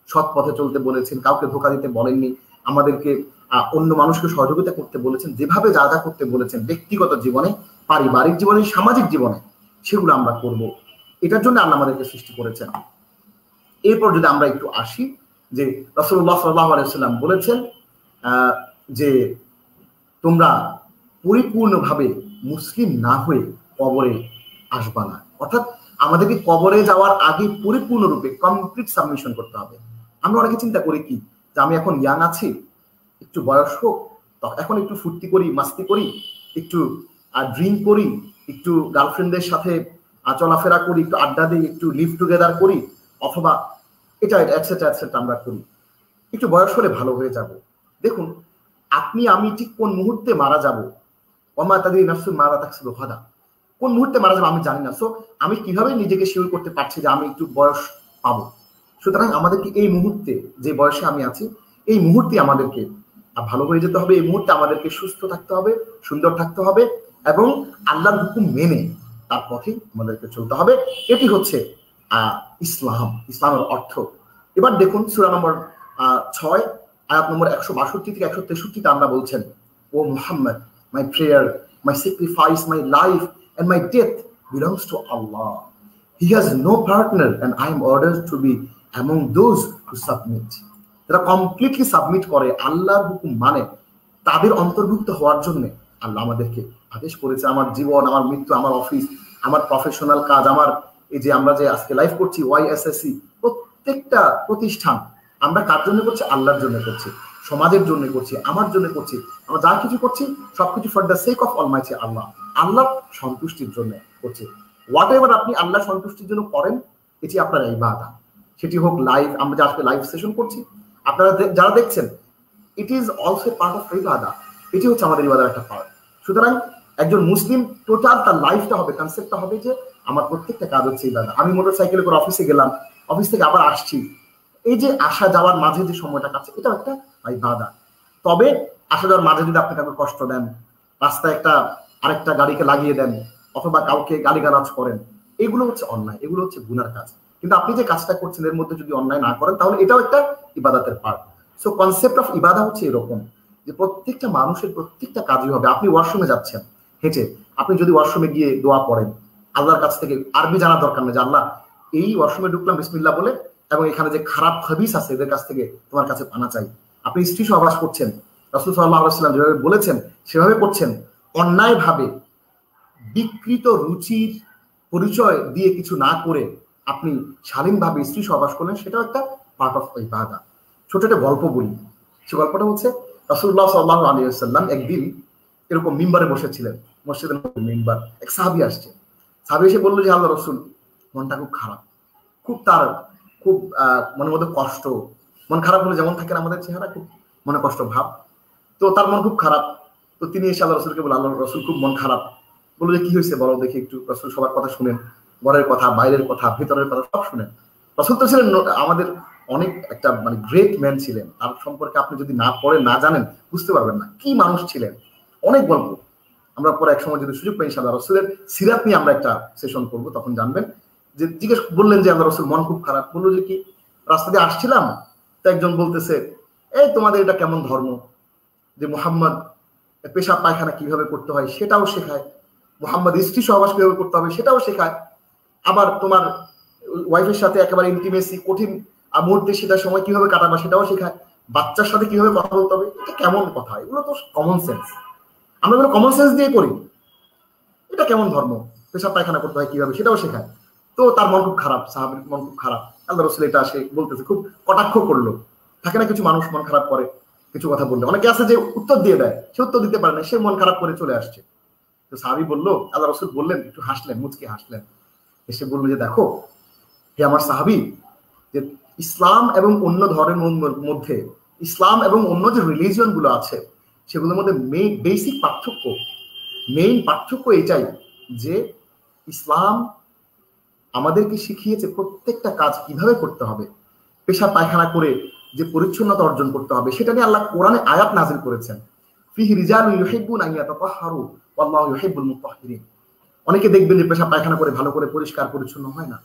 সৎ পথে চলতে বলেছেন, কাউকে ধোঁকা দিতে বলেননি, আমাদেরকে অন্য মানুষকে সহযোগিতা করতে বলেছেন, যেভাবে যা যা করতে বলেছেন ব্যক্তিগত জীবনে, পারিবারিক জীবনে, সামাজিক জীবনে, সেগুলো আমরা করব। এটার জন্য আল্লাহ আমাদেরকে সৃষ্টি করেছেন। এরপর যদি আমরা একটু আসি, যে রাসূলুল্লাহ সাল্লাল্লাহু আলাইহি ওয়াসাল্লাম বলেছেন যে তোমরা পরিপূর্ণভাবে মুসলিম না হয়ে কবরে আসবা না। অর্থাৎ আমাদেরকে কবরে যাওয়ার আগে পরিপূর্ণরূপে কমপ্লিট সাবমিশন করতে হবে। আমরা অনেকে চিন্তা করি কি, যে আমি এখন ইয়াং আছি, একটু বয়স হোক, এখন একটু ফুর্তি করি, মাস্তি করি, একটু ড্রিঙ্ক করি, একটু গার্লফ্রেন্ডদের সাথে চলাফেরা করি, একটু আড্ডা দিই, একটু লিভ টুগেদার করি, অথবা এটা এটসেট্রা এটসেট্রা আমরা করি, একটু বয়স হলে ভালো হয়ে যাব। দেখুন, আপনি আমি ঠিক কোন মুহূর্তে মারা যাব, ওমা তাদরি নাফসুন মাযা তাকসিবু গাদা, কোন মুহূর্তে মারা যাবো আমি জানি না। সো আমি কিভাবে নিজেকে শিওর করতে পারছি যে আমি একটু বয়স পাবো? সুতরাং আমাদেরকে এই মুহূর্তে, যে বয়সে আমি আছি, এই মুহূর্তে আমাদেরকে ভালো হয়ে যেতে হবে, এই মুহূর্তে আমাদেরকে সুস্থ থাকতে হবে, সুন্দর থাকতে হবে, এবং আল্লাহর হুকুম মেনে তার পথে আমাদেরকে চলতে হবে। এটি হচ্ছে ইসলামের অর্থ। এবার দেখুন সূরা নম্বর 6 আয়াত নম্বর 162 থেকে 163 আমরা বলছেন, O Muhammad, my prayer, my sacrifice, my life and my death belongs to Allah. He has no partner and I am ordered to be among those who submit. যারা কমপ্লিটলি সাবমিট করে, আল্লাহর হুকুম মানে, তাদের অন্তর্ভুক্ত হওয়ার জন্য আল্লাহ আমাদেরকে আদেশ করেছে। আমার জীবন, আমার মৃত্যু, আমার অফিস, আমার প্রফেশনাল কাজ, আমার এই যে আমরা যে আজকে লাইভ করছি YSSC, প্রত্যেকটা প্রতিষ্ঠান আমরা কার জন্য করছি? আল্লাহর জন্য করছি, সমাজের জন্য করছি, আমার জন্য করছি। আমরা যা কিছু করছি সবকিছু for the sake of almighty Allah, আল্লাহর সন্তুষ্টির জন্য করছি। হোয়াট এভার আপনি আল্লাহ সন্তুষ্টির জন্য করেন, এটি আপনার ইবাদত। সেটি হোক লাইভ, আমরা যে আজকে লাইভ সেশন করছি, আপনারা যারা দেখছেন, it is also part of ইবাদত। এটি হচ্ছে আমাদের ইবাদতের একটা পার্ট। সুতরাং একজন মুসলিম টোটাল তার লাইফটা হবে, কনসেপ্টটা হবে যে আমার প্রত্যেকটা কাজ হচ্ছে ইবাদত। আমি মোটরসাইকেলে করে অফিসে গেলাম, অফিস থেকে আবার আসছি, এই যে আসা যাওয়ার মাঝে যে সময়টা কাটছে, এটা একটা ইবাদত। তবে আসা যাওয়ার মাঝে যদি আপনি কাউকে কষ্ট দেন, রাস্তায় আরেকটা গাড়িকে লাগিয়ে দেন, অথবা কাউকে গালিগালাজ করেন, এগুলো হচ্ছে অন্যায়, এগুলো হচ্ছে গুনার কাজ। কিন্তু আপনি যে কাজটা করছেন এর মধ্যে যদি অন্যায় না করেন, তাহলে এটাও একটা ইবাদতের পার্ট। সো কনসেপ্ট অফ ইবাদত হচ্ছে এরকম, যে প্রত্যেকটা মানুষের প্রত্যেকটা কাজই হবে। আপনি ওয়াশরুমে যাচ্ছেন হেঁটে, আপনি যদি ওয়াশরুমে গিয়ে দোয়া পড়েন, আল্লাহর কাছ থেকে আরবি জানার দরকার নেই যে আল্লাহ এই ওয়াশরুমে ঢুকলাম বিসমিল্লাহ বলে, এবং এখানে যে খারাপ খবিস আছে এদের কাছ থেকে তোমার কাছে পানা চাই। আপনি স্ত্রী সহবাস করছেন, রাসূল সাল্লাল্লাহু আলাইহি ওয়াসাল্লাম যেভাবে বলেছেন সেভাবে করছেন, অন্যায় ভাবে বিকৃত রুচির পরিচয় দিয়ে কিছু না করে আপনি শালীনভাবে স্ত্রী সহবাস করলেন, সেটাও একটা পার্ট অফ ইবাদত। ছোট একটা গল্প বলি। সে গল্পটা হচ্ছে, রাসূলুল্লাহ সাল্লাল্লাহু আলাইহি ওয়াসাল্লাম একদিন এরকম মিম্বারে বসেছিলেন, মসজিদের মিম্বার। এক সাহাবী আসছে, সাহাবী এসে বললো যে আল্লাহ রাসূল, মনটা খুব খারাপ, খুব মনের মধ্যে কষ্ট, মন খারাপ হলে যেমন থাকেন আমাদের চেহারা, খুব মনে কষ্ট ভাব। তো তার মন খুব খারাপ। তো তিনি এসে আল্লাহ রসুলকে বলে, আল্লাহ রসুল খুব মন খারাপ। বললো যে কি হয়েছে বলো দেখি একটু। রসুল সবার কথা শুনেন, ঘরের কথা, বাইরের কথা, ভেতরের কথা সব শুনেন। রসুল তো ছিলেন আমাদের অনেক একটা মানে গ্রেট ম্যান ছিলেন। তার সম্পর্কে আপনি যদি না পড়েন, না জানেন, বুঝতে পারবেন না কি মানুষ ছিলেন। অনেক গল্প আমরা পরে এক সময় যদি সুযোগ পাই ইনশাআল্লাহ রসুলের সিরাত নিয়ে আমরা একটা সেশন করবো, তখন জানবেন। যে জিজ্ঞেস বললেন যে আল্লাহ রসুল মন খুব খারাপ। বললো যে কি, রাস্তা দিয়ে আসছিলাম, তো একজন বলতেছে, এই তোমাদের এটা কেমন ধর্ম যে মুহাম্মদ পেশাব পায়খানা কিভাবে করতে হয় সেটাও শেখায়, মুহাম্মদ স্ত্রী সহবাস কিভাবে করতে হবে সেটাও শেখায়, আবার তোমার ওয়াইফের সাথে একেবারে ইন্টিমেসি কঠিন মুহূর্তে সেটা সময় কিভাবে কাটাবা সেটাও শেখায়, বাচ্চার সাথে কিভাবে কথা বলতে হবে। এটা কেমন কথা? এগুলো তো কমন সেন্স, আমরা এগুলো কমন সেন্স দিয়ে করি। এটা কেমন ধর্ম? পেশাব পায়খানা করতে হয় কিভাবে সেটাও শেখায়। তো তার মন খুব খারাপ, সাহাবীর মন খুব খারাপ। আল্লাহ রসুল এটা সে বলতেছে, খুব কটাক্ষ করলো। থাকে না কিছু মানুষ মন খারাপ করে কিছু কথা বললে, অনেকে আছে যে উত্তর দিয়ে দেয়, সে উত্তর দিতে পারে না, সে মন খারাপ করে চলে আসছে। তো সাহাবী বললো, আল্লাহ রসুল বললেন, একটু হাসলেন, মুচকি হাসলেন, এসে বললো যে দেখো হে আমার সাহাবী, যে ইসলাম এবং অন্য ধর্মের মধ্যে, ইসলাম এবং অন্য যে রিলিজিয়ন গুলো আছে সেগুলোর মধ্যে মেইন পার্থক্য এটাই যে ইসলাম আমাদেরকে শিখিয়েছে প্রত্যেকটা কাজ কিভাবে করতে হবে। পেশাব পায়খানা করে যে পরিচ্ছন্নতা অর্জন করতে হবে সেটা নিয়ে আল্লাহ কোরআনে আয়াত নাযিল করেছেন, ফিহি রিজালুন ইউহিব্বুনা আন ইয়াতাতাহহারু ওয়াল্লাহু ইউহিব্বুল মুতাহহিরিন। অনেকে দেখবেন যে পেশাব পায়খানা করে ভালো করে পরিষ্কার পরিচ্ছন্ন হয় না।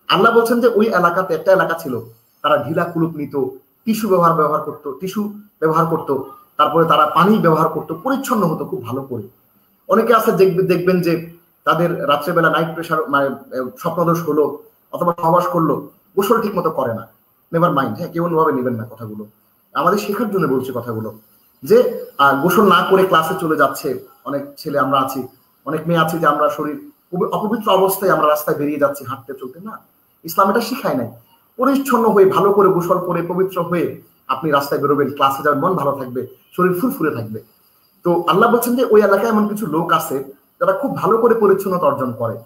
আল্লাহ বলছেন যে ওই এলাকাতে একটা এলাকা ছিল, তারা ঢিলা কুলুপ নিত, টিস্যু ব্যবহার করতো, তারপরে তারা পানি ব্যবহার করতো, পরিচ্ছন্ন হতো খুব ভালো করে। অনেকে আছে দেখবেন যে তাদের রাত্রেবেলা নাইট প্রেশার মানে স্বপ্নদোষ হলো অথবা সহবাস করলো, গোসল ঠিক মতো করে না। নেভার মাইন্ড, হ্যাঁ, কেউ অন্যভাবে নেবেন না কথাগুলো, আমাদের শেখার জন্য বলছি কথাগুলো। যে গোসল না করে ক্লাসে চলে যাচ্ছে, অনেক ছেলে আমরা আছি, অনেক মেয়ে আছে যে আমরা শরীর অপবিত্র অবস্থায় আমরা রাস্তায় বেরিয়ে যাচ্ছি হাঁটতে চলতে। না, ইসলাম এটা শিখায় নাই। পরিচ্ছন্ন হয়ে ভালো করে গোসল করে পবিত্র হয়ে আপনি রাস্তায় বেরোবেন, ক্লাসে যাবেন, মন ভালো থাকবে, শরীর ফুরফুরে থাকবে। তো আল্লাহ বলছেন যে ওই এলাকায় এমন কিছু লোক আছে যারা খুব ভালো করে পরিচ্ছন্নতা অর্জন করে,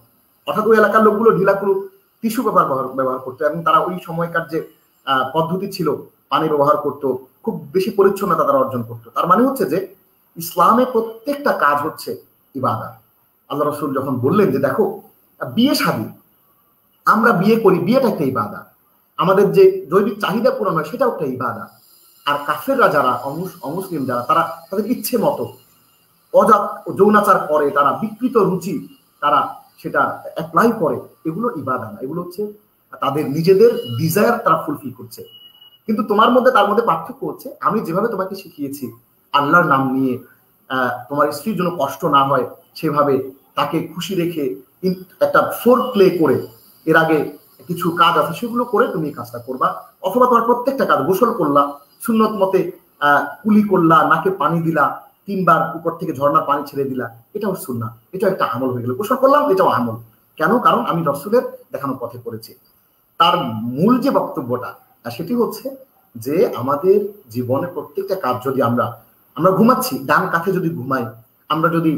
অর্থাৎ ওই এলাকার লোকগুলো ঢিলাকুলু টিস্যু ব্যবহার করতো, এবং তারা ওই সময়কার যে পদ্ধতি ছিল পানি ব্যবহার করতো, খুব বেশি পরিচ্ছন্নতা তারা অর্জন করতো। তার মানে হচ্ছে যে ইসলামে প্রত্যেকটা কাজ হচ্ছে ইবাদত। আল্লাহ রসুল যখন বললেন যে দেখো বিয়ে শাদী আমরা বিয়ে করি, বিয়েটা একটা ইবাদত, আমাদের যে জৈবিক চাহিদা পূরণ হয় সেটাও একটা ইবাদত। আর কাফেররা যারা অমুসলিম যারা, তারা তাদের ইচ্ছে মতো অজাত যৌনাচার করে, তারা বিকৃত রুচি তারা সেটা অ্যাপ্লাই করে, এগুলো ইবাদত না, এগুলো হচ্ছে তাদের নিজেদের ডিজায়ার তারা ফুলফিল করছে। কিন্তু তোমার মধ্যে তার মধ্যে পার্থক্য হচ্ছে, আমি যেভাবে তোমাকে শিখিয়েছি আল্লাহর নাম নিয়ে তোমার স্ত্রীর জন্য কষ্ট না হয় সেভাবে তাকে খুশি রেখে একটা ফোর প্লে করে, এর আগে কিছু কাজ আছে সেগুলো করে তুমি এই কাজটা করবা। অথবা তোমার প্রত্যেকটা কাজ, গোসল করলা সুন্নত মতে, কুলি করলা, নাকে পানি দিলা, 3 বার উপর থেকে ঝর্ণার পানি ছেড়ে দিলা, এটাও সুন্নাত, এটাও একটা আমল হয়ে গেল। গোসল করলাম, এটাও আমল। কেন? কারণ আমি রাসূলের দেখানো পথে করেছি। তার মূল যে বক্তব্যটা সেটি হচ্ছে যে আমাদের জীবনে প্রত্যেকটা কাজ যদি আমরা ঘুমাচ্ছি, ডান কাঁধে যদি ঘুমাই, আমরা যদি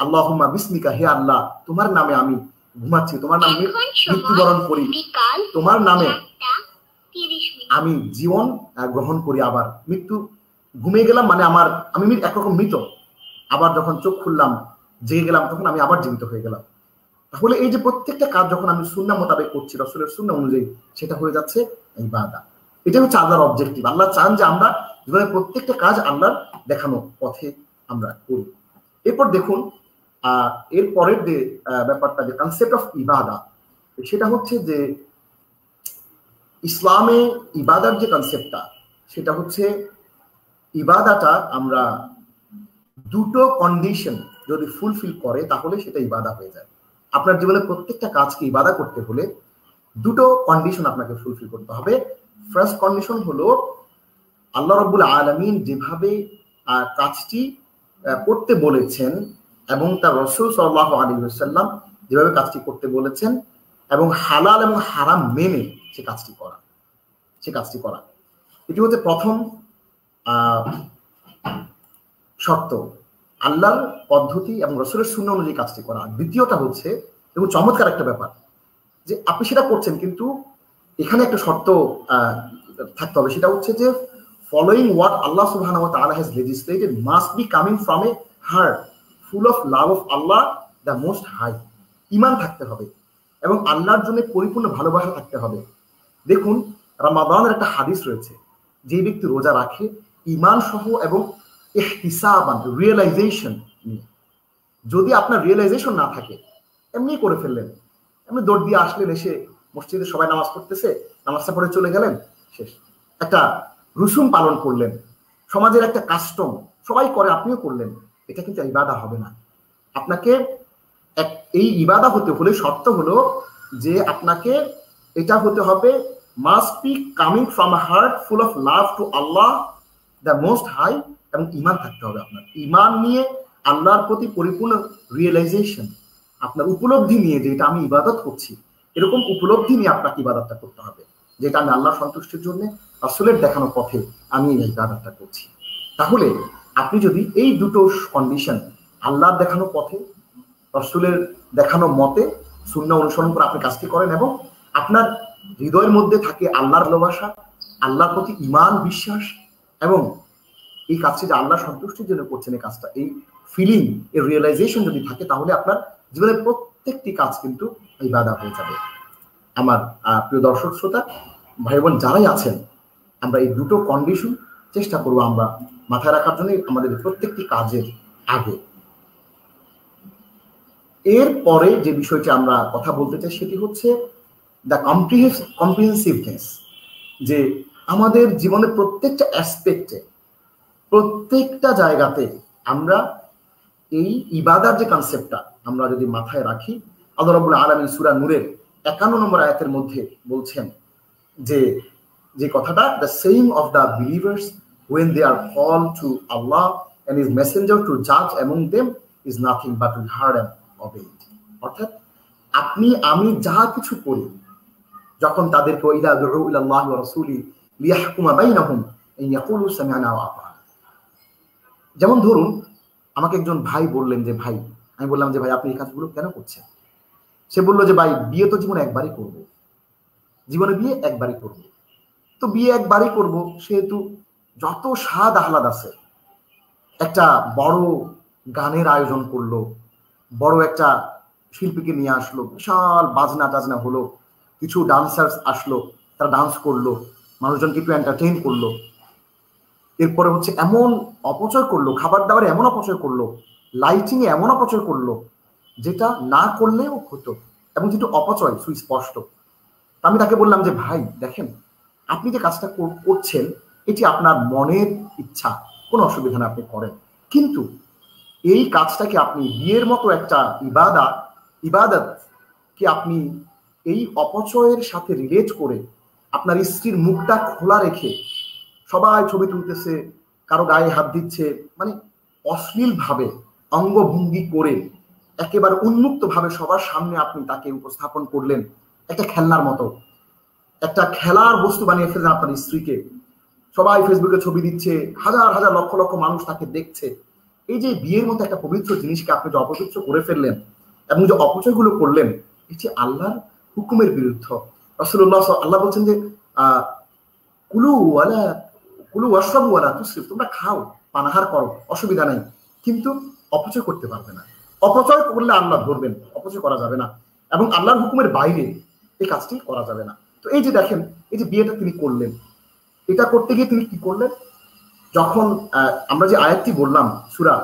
আল্লাহুম্মা বিসমিকা, হে আল্লাহ তোমার নামে আমি ঘুমাচ্ছি, তোমার নামে মৃত্যুবরণ করি, তোমার নামে আমি জীবন গ্রহণ করি, আবার মৃত্যু, ঘুমিয়ে গেলাম মানে আমি একরকম মৃত, আবার যখন চোখ খুললাম জেগে গেলাম তখন আমি আবার জীবিত হয়ে গেলাম। তাহলে এই যে প্রত্যেকটা কাজ যখন আমি সুন্নাহ মোতাবেক করছি, রাসূলের সুন্নাহ অনুযায়ী, সেটা হয়ে যাচ্ছে ইবাদত। এটা হচ্ছে আল্লাহর অবজেক্টিভ। আল্লাহ চান যে আমরা জীবনের প্রত্যেকটা কাজ আল্লাহর দেখানো পথে আমরা করি। এরপর দেখুন এর পরের যে ব্যাপারটা, যে কনসেপ্ট অফ ইবাদত, সেটা হচ্ছে যে ইসলামে ইবাদত যে কনসেপ্টটা, সেটা হচ্ছে ইবাদতটা আমরা দুটো কন্ডিশন যদি ফুলফিল করে তাহলে সেটা ইবাদত হয়ে যায়। আপনার জীবনে প্রত্যেকটা কাজকে ইবাদত করতে হলে দুটো কন্ডিশন আপনাকে ফুলফিল করতে হবে। ফার্স্ট কন্ডিশন হলো আল্লাহ রাব্বুল আলামিন যেভাবে কাজটি করতে বলেছেন এবং তার রাসূল সাল্লাল্লাহু আলাইহি ওয়াসাল্লাম যেভাবে কাজটি করতে বলেছেন, এবং হালাল এবং হারাম মেনে সে কাজটি করা, এটি হচ্ছে প্রথম শর্ত, আল্লাহর পদ্ধতি এবং রাসূলের সুন্নাহ অনুযায়ী কাজটি করা। দ্বিতীয়টা হচ্ছে, এবং চমৎকার একটা ব্যাপার, যে আপনি সেটা করছেন কিন্তু এখানে একটা শর্ত থাকতে হবে, সেটা হচ্ছে যে following what Allah subhanahu wa ta'ala has legislated must be coming from a heart full of love of Allah the most high. ঈমান থাকতে হবে এবং আল্লাহর জন্য পরিপূর্ণ ভালোবাসা থাকতে হবে। দেখুন, রমাদানের একটা হাদিস রয়েছে, যে ব্যক্তি রোজা রাখে ঈমান সহ এবং ইহতিসাবান রিয়েলাইজেশন নিয়ে। যদি আপনার রিয়েলাইজেশন না থাকে, এমনি করে ফেললেন, এমনি দৌড় দিয়ে আসলেন, এসে মসজিদে সবাই নামাজ পড়তেছে, নামাজটা পড়ে চলে গেলেন, শেষ। একটা রুসুম পালন করলেন, সমাজের একটা কাস্টম, সবাই করে আপনিও করলেন, এটা কিন্তু ইবাদা হবে না। আপনাকে এই ইবাদা হতে হলে শর্ত হলো যে আপনাকে এটা হতে হবে must be coming from a heart full of love to Allah the most high, এবং ঈমান থাকতে হবে আপনার। ঈমান নিয়ে আল্লাহর প্রতি পরিপূর্ণ রিয়েলাইজেশন, আপনার উপলব্ধি নিয়ে যে এটা আমি ইবাদত করছি, এরকম উপলব্ধি নিয়ে আপনাকে ইবাদতটা করতে হবে, যেটা আমি আল্লাহর সন্তুষ্টির জন্য রাসূলের দেখানো পথে আমি এই ইবাদতটা করছি। তাহলে আপনি যদি এই দুটো কন্ডিশন, আল্লাহর দেখানো পথে, রাসূলের দেখানো মতে সুন্নাহ অনুসরণ করে আপনি কাজটি করেন, এবং আপনার হৃদয়ের মধ্যে থাকে আল্লাহর ভালোবাসা, আল্লাহর প্রতি ঈমান, বিশ্বাস, এবং এই কাজটি যে আল্লাহর সন্তুষ্টির জন্য করছেন, এই কাজটা, এই ফিলিং, এই রিয়েলাইজেশন যদি থাকে, তাহলে আপনার জীবনের প্রত্যেকটি কাজ কিন্তু ইবাদত হয়ে যাবে। আমার প্রিয় দর্শক শ্রোতা, ভাই বোন যারাই আছেন, আমরা এই দুটো কন্ডিশন চেষ্টা করব আমরা মাথায় রাখার জন্য আমাদের প্রত্যেকটি কাজের আগে। এরপরে যে বিষয়টি আমরা কথা বলতে চাই সেটি হচ্ছে দ্য কম্প্রিহেন্সিভনেস, যে আমাদের জীবনের প্রত্যেকটা অ্যাসপেক্টে, প্রত্যেকটা জায়গাতে আমরা এই ইবাদার যে কনসেপ্টটা আমরা যদি মাথায় রাখি, আল্লাহ রাব্বুল আলামিন সূরা নূরের 51 নম্বর আয়াতের মধ্যে বলছেন যে কথাটা, the saying of the believers when they are called to Allah and his messenger to judge among them is nothing but to hear and obey it. অর্থাৎ আপনি আমি যা কিছু করি, যখন তাদেরকে ইদা দুউ ইলাল্লাহি ওয়া রাসূলি লিয়াহকুমা বাইনাহুম আন ইয়াকুলু সামি'না ওয়া আতা'না। যেমন ধরুন, আমাকে একজন ভাই বললেন যে ভাই, আমি বললাম যে ভাই আপনি এই কাজগুলো কেন করছেন? সে বললো যে ভাই বিয়ে তো জীবনে একবারই করব, জীবনে বিয়ে একবারই করব। তো বিয়ে একবারই করব, সেহেতু যত স্বাদ আহ্লাদ আছে, একটা বড় গানের আয়োজন করলো, বড় একটা শিল্পীকে নিয়ে আসলো, বিশাল বাজনা টাজনা হলো, কিছু ডান্সার্স আসলো, তারা ডান্স করলো, মানুষজনকে একটু এন্টারটেইন করলো। এরপরে হচ্ছে এমন অপচয় করলো, খাবার দাবারে এমন অপচয় করলো, লাইটিং এ এমন অপচয় করলো, যেটা না করলেও হতো, এবং যেটা অপচয় সুস্পষ্ট। আমি তাকে বললাম যে ভাই দেখেন, আপনি যে কাজটা করছেন এটি আপনার মনের ইচ্ছা, কোনো অসুবিধা না, আপনি করেন, কিন্তু এই কাজটাকে আপনি বিয়ের মতো একটা ইবাদত কি আপনি এই অপচয়ের সাথে রিলেট করে আপনার স্ত্রীর মুখটা খোলা রেখে সবাই ছবি তুলতেছে, কারো গায়ে হাত দিচ্ছে, মানে অশ্লীল ভাবে অঙ্গভঙ্গি করে একেবারে উন্মুক্ত ভাবে সবার সামনে আপনি তাকে উপস্থাপন করলেন, একটা খেলনার মতো, একটা খেলার বস্তু বানিয়ে ফেললেন আপনার স্ত্রীকে, সবাই ফেসবুকে ছবি দিচ্ছে, হাজার হাজার লক্ষ লক্ষ মানুষ তাকে দেখছে। এই যে বিয়ের মতো একটা পবিত্র জিনিসকে আপনি যে অপবিত্র করে ফেললেন এবং যে অপচয়গুলো করলেন, এটি আল্লাহর হুকুমের বিরুদ্ধে। রাসূলুল্লাহ আল্লাহ বলছেন যে কুলু ওয়াশরাবু ওয়ালা তুসরিফু, তোমরা খাও, পানাহার করো, অসুবিধা নাই, কিন্তু অপচয় করতে পারবে না। অপচয় করলে আল্লাহ ধরবেন, অপচয় করা যাবে না, এবং আল্লাহর হুকুমের বাইরে এই কাজটি করা যাবে না। তো এই যে দেখেন, এই যে বিয়েটা তিনি করলেন, এটা করতে গিয়ে তিনি কি করলেন? যখন আমরা যে আয়াতটি বললাম, সূরা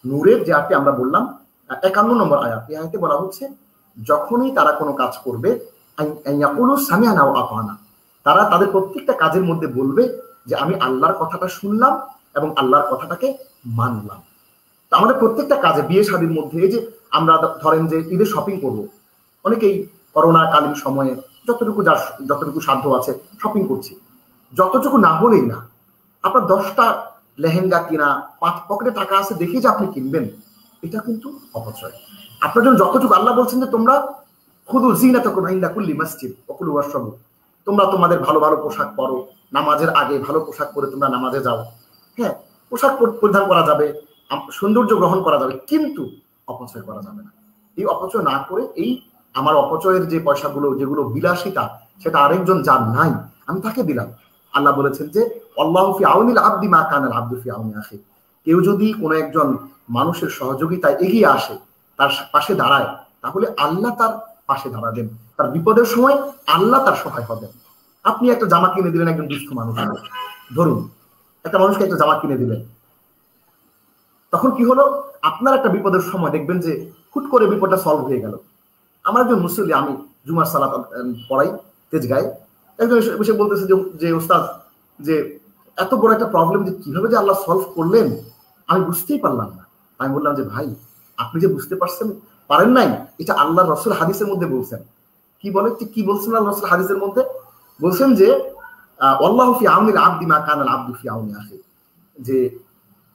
নূরের যে আয়াতটি আমরা বললাম 51 নম্বর আয়াত, এই আয়াতে বলা হচ্ছে যখনই তারা কোনো কাজ করবে, ইয়াকুলু সামি'না ওয়া আতা'না, তারা তাদের প্রত্যেকটা কাজের মধ্যে বলবে যে আমি আল্লাহর কথাটা শুনলাম এবং আল্লাহর কথাটাকে মানলাম। তো আমাদের প্রত্যেকটা কাজে, বিয়ে শাদীর মধ্যে, এই যে আমরা ধরেন যে ঈদের শপিং করব, অনেকেই করোনা কালীন সময়ে যতটুকু সাধ্য আছে শপিং করছি, যতটুকু না হলেই না, আপনার 10টা লেহেঙ্গা কিনা, 5 পকেটে টাকা আছে দেখে যে আপনি কিনবেন, এটা কিন্তু অপচয়। আপনার জন্য যতটুকু আল্লাহ বলছেন যে তোমরা খুদু জিনাতাকুম ইনদা কুল্লি মসজিদ ওয়া কুলু ওয়াশরাবু, তোমরা তোমাদের ভালো ভালো পোশাক পরো, নামাজের আগে ভালো পোশাক পরে তোমরা নামাজে যাও। হ্যাঁ, পোশাক পরিধান করা যাবে, সৌন্দর্য গ্রহণ করা যাবে, কিন্তু অপচয় করা যাবে না। এই অপচয় না করে, এই আমার অপচয়ের যে পয়সাগুলো, যেগুলো বিলাসিতা, সেটা আরেকজন যার নাই আমি তাকে দিলাম, আল্লাহ বলেছেন যে আল্লাহু ফি আউনিল আবদি মা কানাল আবদু ফি আউনি আখি। কেউ যদি কোনো একজন মানুষের সহযোগিতায় এগিয়ে আসে, তার পাশে দাঁড়ায়, তাহলে আল্লাহ তার পাশে দাঁড়াবেন, তার বিপদের সময় আল্লাহ তার সহায় হবেন। আপনি একটা জামা কিনে দিলেন একজন দুস্থ মানুষ, ধরুন একটা মানুষকে একটা জামা কিনে দিলেন, তখন কি হলো, আপনার একটা বিপদের সময় দেখবেন যে হুট করে বিপদটা সলভ হয়ে গেল। আমার একজন মুসল্লি, আমি জুমার সালাত পড়াই তেজগাঁয়ে, একজন এসে বলতেছে যে ওস্তাদ, যে এত বড় একটা প্রবলেম যে কিভাবে যে আল্লাহ সলভ করলেন আমি বুঝতেই পারলাম না। আমি বললাম যে ভাই, আপনি যে বুঝতে পারেন নাই, এটা আল্লাহ রসুল হাদিসের মধ্যে বলছেন। কি বলে, কি বলছেন আল্লাহ রসুল হাদিসের মধ্যে? বলছেন যে আল্লাহু ফি আউনিল আবদি মা কানাল আবদু ফি আউনি আখি, যে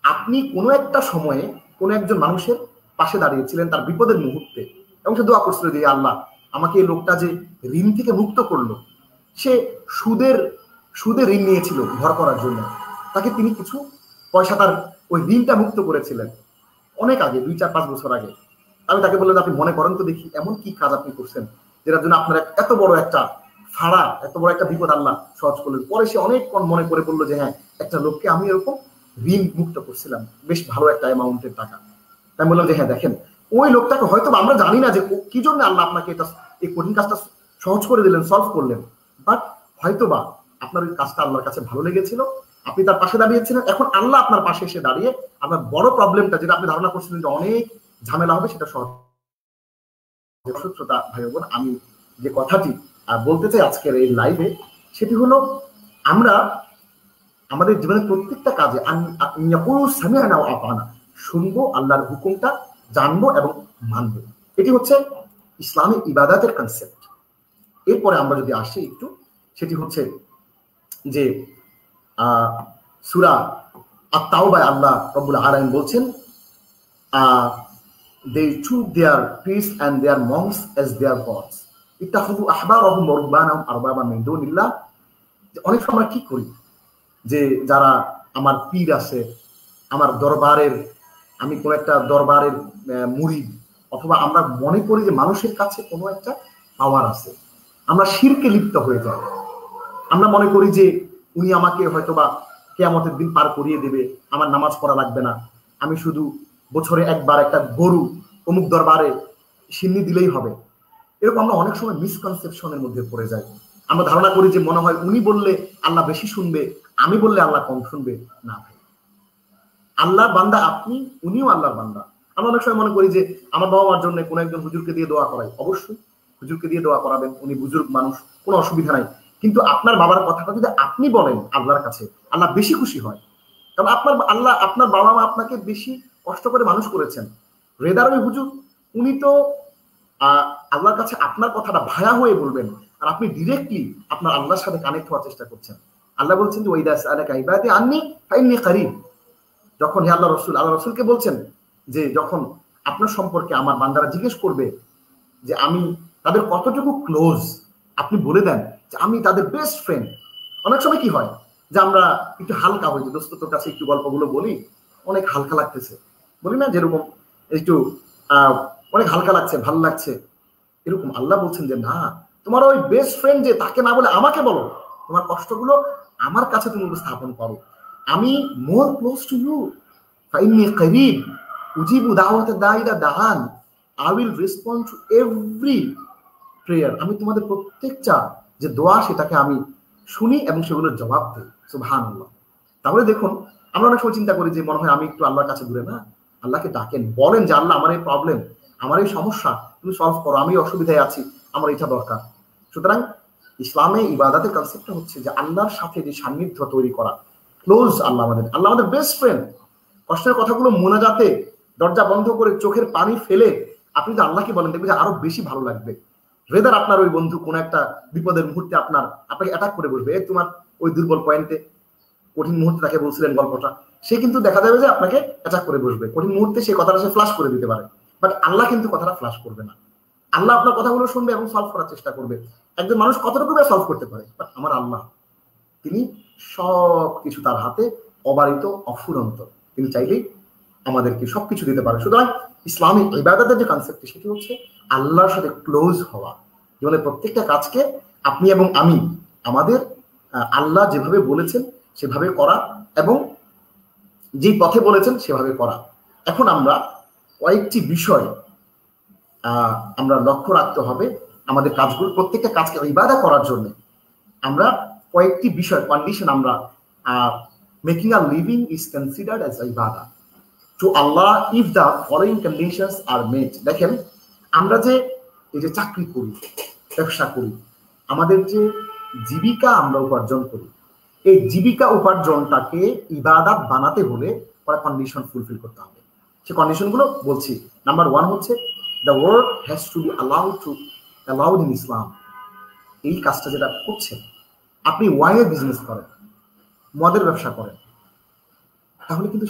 আপনি কোনো একটা সময়ে কোনো একজন মানুষের পাশে দাঁড়িয়েছিলেন তার বিপদের মুহূর্তে, এবং সে দোয়া করছিল যে আল্লাহ আমাকে এই লোকটা যে ঋণ থেকে মুক্ত করলো, সে সুদের ঋণ নিয়েছিল ঘর করার জন্য, তাকে তিনি কিছু পয়সা তার ওই ঋণটা মুক্ত করেছিলেন অনেক আগে, 2-4-5 বছর আগে। আমি তাকে বললাম আপনি মনে করেন তো দেখি এমন কি কাজ আপনি করছেন যেটার জন্য আপনার এত বড় একটা ফাড়া, এত বড় একটা বিপদ আল্লাহ সহজ করলেন। পরে সে অনেকক্ষণ মনে করে বললো যে হ্যাঁ, একটা লোককে আমি এরকম ঋণ মুক্ত করছিলাম বেশ ভালো একটা অ্যামাউন্টের টাকা। আমি বললাম যে হ্যাঁ দেখেন, ওই লোকটাকে হয়তো আমরা জানি না যে কি জন্য আল্লাহ আপনাকে এটা এই কঠিন কাজটা সহজ করে দিলেন, সলভ করলেন, বাট হয়তোবা আপনার ওই কাজটা আল্লাহর কাছে ভালো লেগেছিল, আপনি তার পাশে দাঁড়িয়েছিলেন, এখন আল্লাহ আপনার পাশে এসে দাঁড়িয়ে আপনার বড় প্রবলেমটা, যেটা আপনি ধারণা করছিলেন যে অনেক ঝামেলা হবে, সেটা সহজ। ভাই বোন, আমি যে কথাটি বলতে চাই আজকের এই লাইভে, সেটি হলো আমরা আমাদের জীবনের প্রত্যেকটা কাজে শুনবো, আল্লাহর হুকুমটা জানবো এবং মানবো। এটি হচ্ছে ইসলামী ইবাদতের কনসেপ্ট। এরপরে আমরা যদি আসি একটু, সেটি হচ্ছে যে সূরা আত-তাওবায় আল্লাহ রাব্বুল আলামিন বলছেন, they took their priests and their monks as their gods ittakhadhu ahbarahum wa rubbanahum arbaban min dunillah। অনেক সময় আমরা কি করি, যে যারা আমার পীর আছে, আমার দরবারের, আমি কোন একটা দরবারের মুরিদ, অথবা আমরা মনে করি যে মানুষের কাছে কোনো একটা পাওয়ার আছে, আমরা শিরকে লিপ্ত হয়ে যাই। আমরা মনে করি যে উনি আমাকে হয়তোবা কিয়ামতের দিন পার করিয়ে দেবে, আমার নামাজ পড়া লাগবে না, আমি শুধু বছরে একবার একটা গরু অমুক দরবারে সিন্নি দিলেই হবে। এরকম আমরা অনেক সময় মিসকনসেপশনের মধ্যে পড়ে যাই। আমরা ধারণা করি যে মনে হয় উনি বললে আল্লাহ বেশি শুনবে, আমি বললে আল্লাহ কম শুনবে। না ভাই, আল্লাহর বান্দা আপনি, উনিও আল্লাহর বান্দা। আমরা অনেক সময় মনে করি যে আমার বাবা মার জন্য কোনো একজন হুজুরকে দিয়ে দোয়া করাই, অবশ্যই হুজুরকে দিয়ে দোয়া করাবেন, উনি বুজুর্গ মানুষ, কোনো অসুবিধা নাই। কিন্তু আপনার বাবার কথাটা যদি আপনি বলেন আল্লাহর কাছে, আল্লাহ বেশি খুশি হয়। কারণ আপনার বাবা মা আপনাকে বেশি কষ্ট করে মানুষ করেছেন। রেদার ওই হুজুর, উনি তো আল্লাহর কাছে আপনার কথাটা ভায়া হয়ে বলবেন, আর আপনি ডিরেক্টলি আপনার আল্লাহর সাথে কানেক্ট হওয়ার চেষ্টা করছেন। আল্লাহ বলছেন যে ওয়াইদা সাআলাকা ইবাদি আন্নী ফাইন্নী কারীব। যখন হে আল্লাহ রসুলকে বলছেন যে যখন আপনার সম্পর্কে আমার বান্দারা জিজ্ঞেস করবে যে আমি তাদের কতটুকু ক্লোজ, আপনি বলে দেন যে আমি তাদের বেস্ট ফ্রেন্ড। অনেক সময় কি হয় যে আমরা একটু হালকা হই, যে দোস্ত তোর কাছে একটু গল্পগুলো বলি, অনেক হালকা লাগতেছে, বলি না যেরকম একটু অনেক হালকা লাগছে, ভালো লাগছে, এরকম। আল্লাহ বলছেন যে না, তোমার ওই বেস্ট ফ্রেন্ড যে, তাকে না বলে আমাকে বলো, তোমার কষ্টগুলো আমার কাছে তুমি উপস্থাপন করো, আমি মোর ক্লোজ টু ইউ, ফাইন্নী কারীব উজিবু দাওয়াতা দাঈ ইযা দাআন, I will respond to every prayer. আমি তোমাদের প্রত্যেকটা যে দোয়া, সেটাকে আমি শুনি এবং সেগুলোর জবাব দিই। সুবহানাল্লাহ। তাহলে দেখুন, আমরা অনেক সময় চিন্তা করি যে মনে হয় আমি একটু আল্লাহর কাছে দূরে। না, আল্লাহকে ডাকেন, বলেন যে আল্লাহ আমার এই প্রবলেম, আমার এই সমস্যা তুমি সলভ করো, আমি অসুবিধায় আছি, আমার এটা দরকার। সুতরাং ইসলামে ইবাদতের কনসেপ্টটা হচ্ছে যে আল্লাহর সাথে যে সান্নিধ্য তৈরি করা, ক্লোজ। আল্লাহ আমাদের বেস্ট ফ্রেন্ড। কষ্টের কথাগুলো মোনাজাতে দরজা বন্ধ করে চোখের পানি ফেলে আপনি যদি আল্লাহকে বলেন, দেখবেন যে আরো বেশি ভালো লাগবে। রেদার আপনার ওই বন্ধু কোন একটা বিপদের মুহূর্তে আপনাকে অ্যাটাক করে বসবে, তোমার ওই দুর্বল পয়েন্টে, কঠিন মুহূর্তে তাকে বলছিলেন গল্পটা, সে কিন্তু দেখা যাবে যে আপনাকে অ্যাটাক করে বসবে। কঠিন মুহূর্তে সেই কথাটা সে ফ্লাশ করে দিতে পারে, বাট আল্লাহ কিন্তু কথাটা ফ্লাশ করবে না। আল্লাহ আপনার কথাগুলো শুনবে এবং সলভ করার চেষ্টা করবে। একজন মানুষ কতটুকু সলভ করতে পারে, বাট আমার আল্লাহ, তিনি সব কিছু তার হাতে, অবারিত, অফুরন্ত। তিনি চাইলেই আমাদেরকে সবকিছু দিতে পারে। সুতরাং ইসলামিক ইবাদতের যে কনসেপ্ট, সেটি হচ্ছে আল্লাহর সাথে ক্লোজ হওয়া। জীবনের প্রত্যেকটা কাজকে আপনি এবং আমি আমাদের আল্লাহ যেভাবে বলেছেন সেভাবে করা এবং যেই পথে বলেছেন সেভাবে করা। এখন আমরা কয়েকটি বিষয় আমরা লক্ষ্য রাখতে হবে আমাদের কাজগুলো, প্রত্যেকটা কাজকে ইবাদত করার জন্য আমরা কয়েকটি বিষয় কন্ডিশন আমরা making a living is considered as ইবাদত to Allah if the following conditions are met. দেখেন আমরা যে এই যে চাকরি করি, ব্যবসা করি, আমাদের যে জীবিকা আমরা উপার্জন করি, এই জীবিকা উপার্জনটাকে ইবাদত বানাতে হলে কয়েকটা কন্ডিশন ফুলফিল করতে হবে। সেই কন্ডিশনগুলো বলছি। নাম্বার 1 হচ্ছে the work has to be allowed in Islam। এই কাজটা যেটা করছেন, আপনি ওয়াইনের বিজনেস করেন, মদের ব্যবসা করেন, তাহলে কিন্তু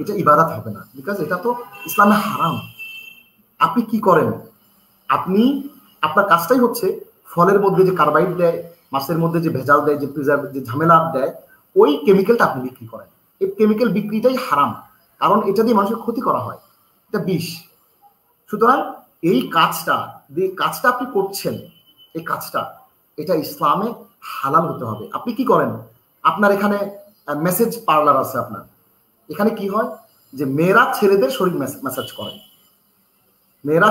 এটা ইবাদত হবে না, বিকজ এটা তো ইসলামে হারাম। আপনি কি করেন? আপনি আপনার কাজটাই হচ্ছে ফলের মধ্যে যে কার্বাইড দেয়, মাছের মধ্যে যে ভেজাল দেয়, যে প্রিজার্ভ, যে ঝামেলা দেয়, ওই কেমিক্যালটা আপনি বিক্রি করেন। এই কেমিক্যাল বিক্রিটাই হারাম, কারণ এটা দিয়ে মানুষের ক্ষতি করা হয়, এটা বিষ। সুতরাং এই কাজটা আপনি করছেন, এই কাজটা এটা ইসলামে হালাল হতে হবে। আপনি কি করেন? আপনার এখানে মেসেজ পার্লার আছে, আপনার এখানে কি হয় যে মেয়েরা ছেলেদের শরীর ম্যাসাজ করে, মেয়েরা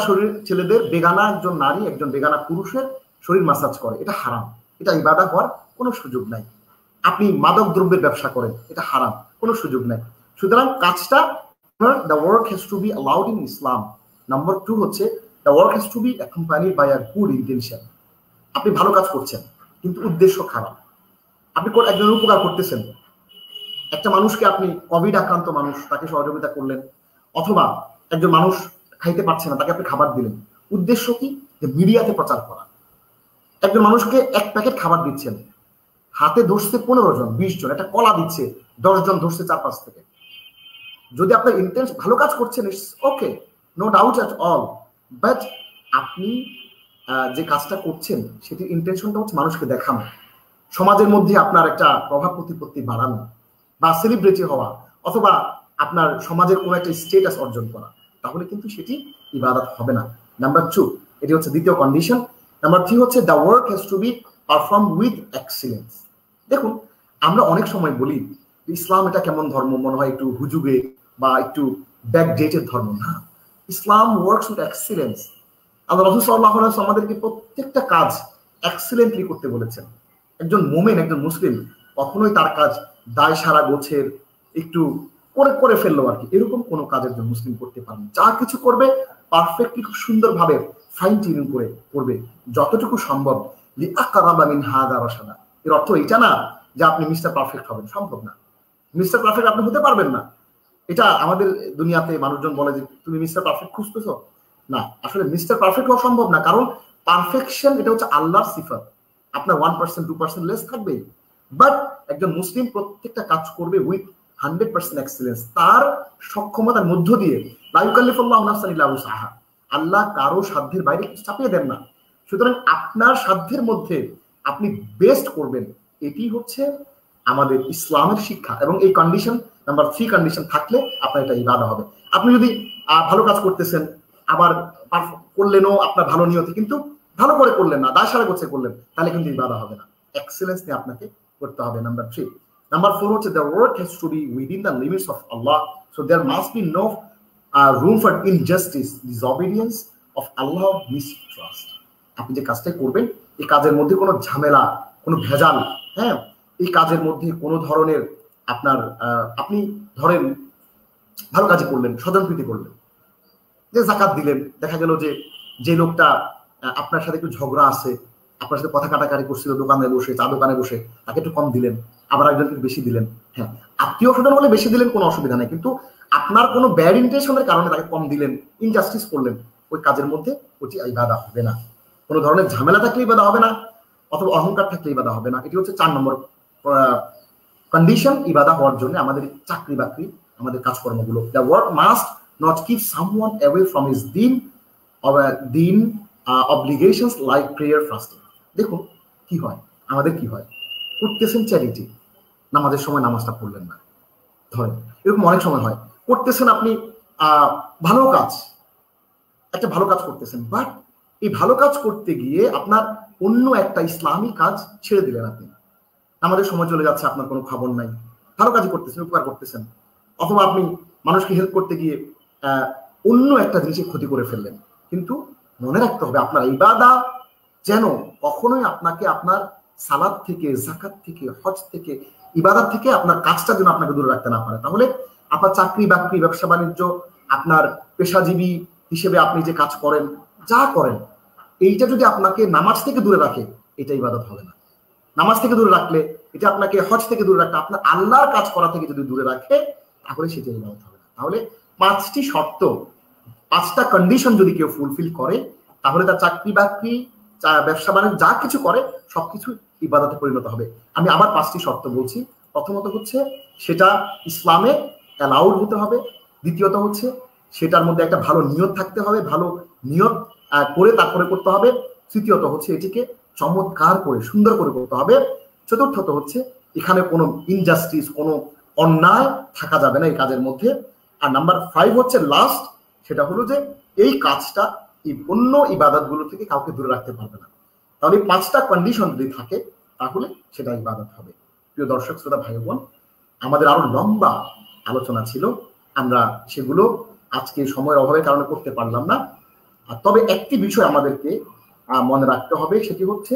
ছেলেদের, বেগানা একজন নারী একজন বেগানা পুরুষের শরীর ম্যাসাজ করে, এটা হারাম, এটা ইবাদত হওয়ার কোনো সুযোগ নাই। আপনি মাদক দ্রব্যের ব্যবসা করেন, এটা হারাম, কোনো সুযোগ নাই। সুতরাং কাজটা the work has to be allowed in Islam। Number 2 হচ্ছে the work has to be accompanied by a good intention। আপনি ভালো কাজ করছেন কিন্তু উদ্দেশ্য খারাপ, আপনি একজনের উপকার করতেছেন, একটা মানুষকে, আপনি কোভিড আক্রান্ত মানুষ, তাকে সহযোগিতা করলেন, অথবা একজন মানুষ খাইতে পারছে না, তাকে আপনি খাবার দিলেন, উদ্দেশ্য কি? যে মিডিয়াতে প্রচার করা। একজন মানুষকে 1 প্যাকেট খাবার দিচ্ছেন, হাতে ধরছে 15 জন 20 জন, একটা কলা দিচ্ছে 10 জন ধরছে 4-5 থেকে। যদি আপনার ইন্টেন্স ভালো কাজ করছেন, it's okay, no doubt at all, but আপনি যে কাজটা করছেন সেটির ইন্টেনশনটা হচ্ছে মানুষকে দেখানো, সমাজের মধ্যে আপনার একটা প্রভাব প্রতিপত্তি বাড়ানো, বা সেলিব্রিটি হওয়া, অথবা আপনার সমাজের কোনো একটা স্টেটাস অর্জন করা, তাহলে কিন্তু সেটি ইবাদত হবে না। নাম্বার 2, এটি হচ্ছে দ্বিতীয় কন্ডিশন। নাম্বার 3 হচ্ছে the work has to B perform with excellence. দেখুন, আমরা অনেক সময় বলি ইসলাম এটা কেমন ধর্ম, মনে হয় একটু হুজুগে বা একটু ব্যাকডেটেড ধর্ম। না, ইসলাম ওয়ার্কস উইথ এক্সিলেন্স। আল্লাহ রাসূল সাল্লাল্লাহু আলাইহি ওয়াসাল্লাম আমাদেরকে প্রত্যেকটা কাজ এক্সিলেন্টলি করতে বলেছেন। একজন মুমিন, একজন মুসলিম কখনোই তার কাজ দায় সারা গোছের একটু করে ফেললো আর কি, এরকম কোনো কাজ একজন মুসলিম করতে পারেন। যা কিছু করবে পারফেক্টলি, খুব সুন্দরভাবে ফাইন টিউনিং করে করবে, যতটুকু সম্ভব। লিআকারাবা মিন হাযা রাশাদা। এর অর্থ এটা না যে আপনি মিস্টার পারফেক্ট হবেন, সম্ভব না। মিস্টার পারফেক্ট আপনি হতে পারবেন না। এটা আমাদের দুনিয়াতে মানুষজন বলে যে তুমি মিস্টার পারফেক্ট খুঁজতেছো। না, আসলে মিস্টার পারফেক্ট হওয়া সম্ভব না, কারণ পারফেকশন এটা হচ্ছে আল্লাহর সিফাত। আপনার 1% 2% লেস থাকবে, বাট একজন মুসলিম প্রত্যেকটা কাজ করবে উইথ 100% এক্সেলেন্স, তার সক্ষমতার মধ্য দিয়ে। লা ইউকাল্লিফুল্লাহু নাফসান ইল্লা উসআহা। আল্লাহ কারো সাধ্যের বাইরে কিছু চাপিয়ে দেন না। সুতরাং আপনার সাধ্যের মধ্যে আপনি বেস্ট করবেন, এটি হচ্ছে আমাদের ইসলামের শিক্ষা। এবং এই কন্ডিশন নাম্বার 3 কন্ডিশন থাকলে আপনার এটা ইবাদত হবে। আপনি যদি ভালো কাজ করতেছেন, আবার করলেনও আপনার ভালো নিয়তে, কিন্তু ভালো করে করলেন না, দায় সারা গোছে করলেন, তাহলে কিন্তু ইবাদত হবে না। এক্সেলেন্স নিয়ে আপনাকে করতে হবে। নাম্বার 3। নাম্বার 4 হচ্ছে the work has to be within the limits of Allah, so there must be no room for injustice, disobedience of Allah, mistrust। আপনি যে কাজটা করবেন, এই কাজের মধ্যে কোনো ঝামেলা, কোনো ভেজাল, হ্যাঁ, এই কাজের মধ্যে কোনো ধরনের আপনার আপনি ধরেন ভালো কাজ করলেন, স্বজনপ্রীতি করলেন, যে যাকাত দিলেন, দেখা গেল যে লোকটা আপনার সাথে একটু ঝগড়া আছে, আপনার সাথে কথা কাটাকাটি করছিল দোকানে বসে, চা দোকানে বসে, তাকে একটু কম দিলেন, আবার একজনকে বেশি দিলেন। হ্যাঁ, আত্মীয় স্বজন বলে বেশি দিলেন, কোনো অসুবিধা নেই, কিন্তু আপনার কোনো ব্যাড ইন্টেনশনের কারণে তাকে কম দিলেন, ইনজাস্টিস করলেন, ওই কাজের মধ্যে ওটি ইবাদত হবে না। কোনো ধরনের ঝামেলা থাকলে ইবাদত হবে না, অথবা অহংকার থাকলে ইবাদত হবে না। এটি হচ্ছে 4 নম্বর কন্ডিশন ইবাদত হওয়ার জন্য আমাদের চাকরি বাকরি, আমাদের কাজকর্মগুলো। The work must not keep someone away from his দিন obligations like prayer, fasting। দেখুন কি হয়, আমাদের কি হয়, করতেছেন চ্যারিটি, নামাজের সময় নামাজটা পড়লেন না, ধরেন এরকম অনেক সময় হয়। করতেছেন আপনি ভালো কাজ, একটা ভালো কাজ করতেছেন, বাট এই ভালো কাজ করতে গিয়ে আপনার অন্য একটা ইসলামী কাজ ছেড়ে দিলেন আপনি। আমাদের সময় চলে যাচ্ছে, আপনার কোনো খবর নাই, ভালো কাজ করতেছেন, উপকার করতেছেন, অথবা আপনি মানুষকে হেল্প করতে গিয়ে অন্য একটা জিনিসের ক্ষতি করে ফেললেন। কিন্তু মনে রাখতে হবে আপনার ইবাদা যেন কখনোই আপনাকে আপনার সালাত থেকে, যাকাত থেকে, হজ থেকে, ইবাদত থেকে আপনার কাজটা যেন আপনাকে দূরে রাখতে না পারে। তাহলে আপনার চাকরি বাকরি, ব্যবসা বাণিজ্য, আপনার পেশাজীবী হিসেবে আপনি যে কাজ করেন, যা করেন, এইটা যদি আপনাকে নামাজ থেকে দূরে রাখে, এটা ইবাদত হবে না। নামাজ থেকে দূরে রাখলে, এটা আপনাকে হজ থেকে দূরে রাখলে, আপনার আল্লাহর কাজ করা থেকে যদি দূরে রাখে, তাহলে সেটা ইবাদত হবে না। তাহলে 5টি শর্ত, 5টা কন্ডিশন যদি কেউ ফুলফিল করে, তাহলে তার চাকরি বাকরি, ব্যবসা বাণিজ্য যা কিছু করে সবকিছু ইবাদতে পরিণত হবে। আমি আবার 5টি শর্ত বলছি। প্রথমত হচ্ছে সেটা ইসলামে অ্যালাউড হতে হবে। দ্বিতীয়ত হচ্ছে সেটার মধ্যে একটা ভালো নিয়ত থাকতে হবে, ভালো নিয়ত করে তারপরে করতে হবে। তৃতীয়ত হচ্ছে এটিকে চমৎকার করে, সুন্দর করে করতে হবে। চতুর্থত হচ্ছে এখানে কোনো ইনজাস্টিস, কোনো অন্যায় থাকা যাবে না এই কাজের মধ্যে। আর নাম্বার 5 হচ্ছে লাস্ট, সেটা হলো যে এই কাজটা অন্য ইবাদতগুলো থেকে কাউকে দূরে রাখতে পারবে না। তাহলে 5টা কন্ডিশন যদি থাকে, তাহলে সেটা ইবাদত হবে। প্রিয় দর্শক শ্রোতা ভাই বোন, আমাদের আরো লম্বা আলোচনা ছিল, আমরা সেগুলো আজকে সময়ের অভাবের কারণে করতে পারলাম না। তবে একটি বিষয় আমাদেরকে মনে রাখতে হবে, সেটি হচ্ছে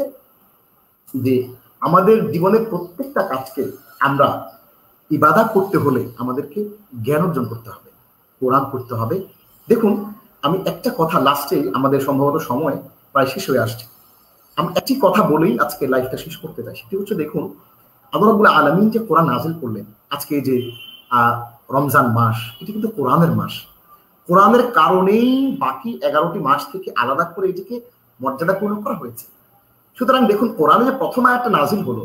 যে আমাদের জীবনের প্রত্যেকটা কাজকে আমরা ইবাদত করতে হলে আমাদেরকে জ্ঞান অর্জন করতে হবে, কোরআন পড়তে হবে। দেখুন, আমি একটা কথা লাস্টে, আমাদের সম্ভবত সময় প্রায় শেষ হয়ে আসছে, আমি একটি কথা বলেই আজকে লাইফটা শেষ করতে চাই। সেটি হচ্ছে, দেখুন, আল্লাহ রাব্বুল আলামিন যে কোরআন নাজিল করলেন, আজকে যে রমজান মাস, এটি কিন্তু কোরআনের মাস। কোরআনের কারণেই বাকি 11টি মাস থেকে আলাদা করে এটিকে মর্যাদাপূর্ণ করা হয়েছে। সুতরাং দেখুন, কোরআনে যে প্রথম আয়াতটা নাজিল হলো,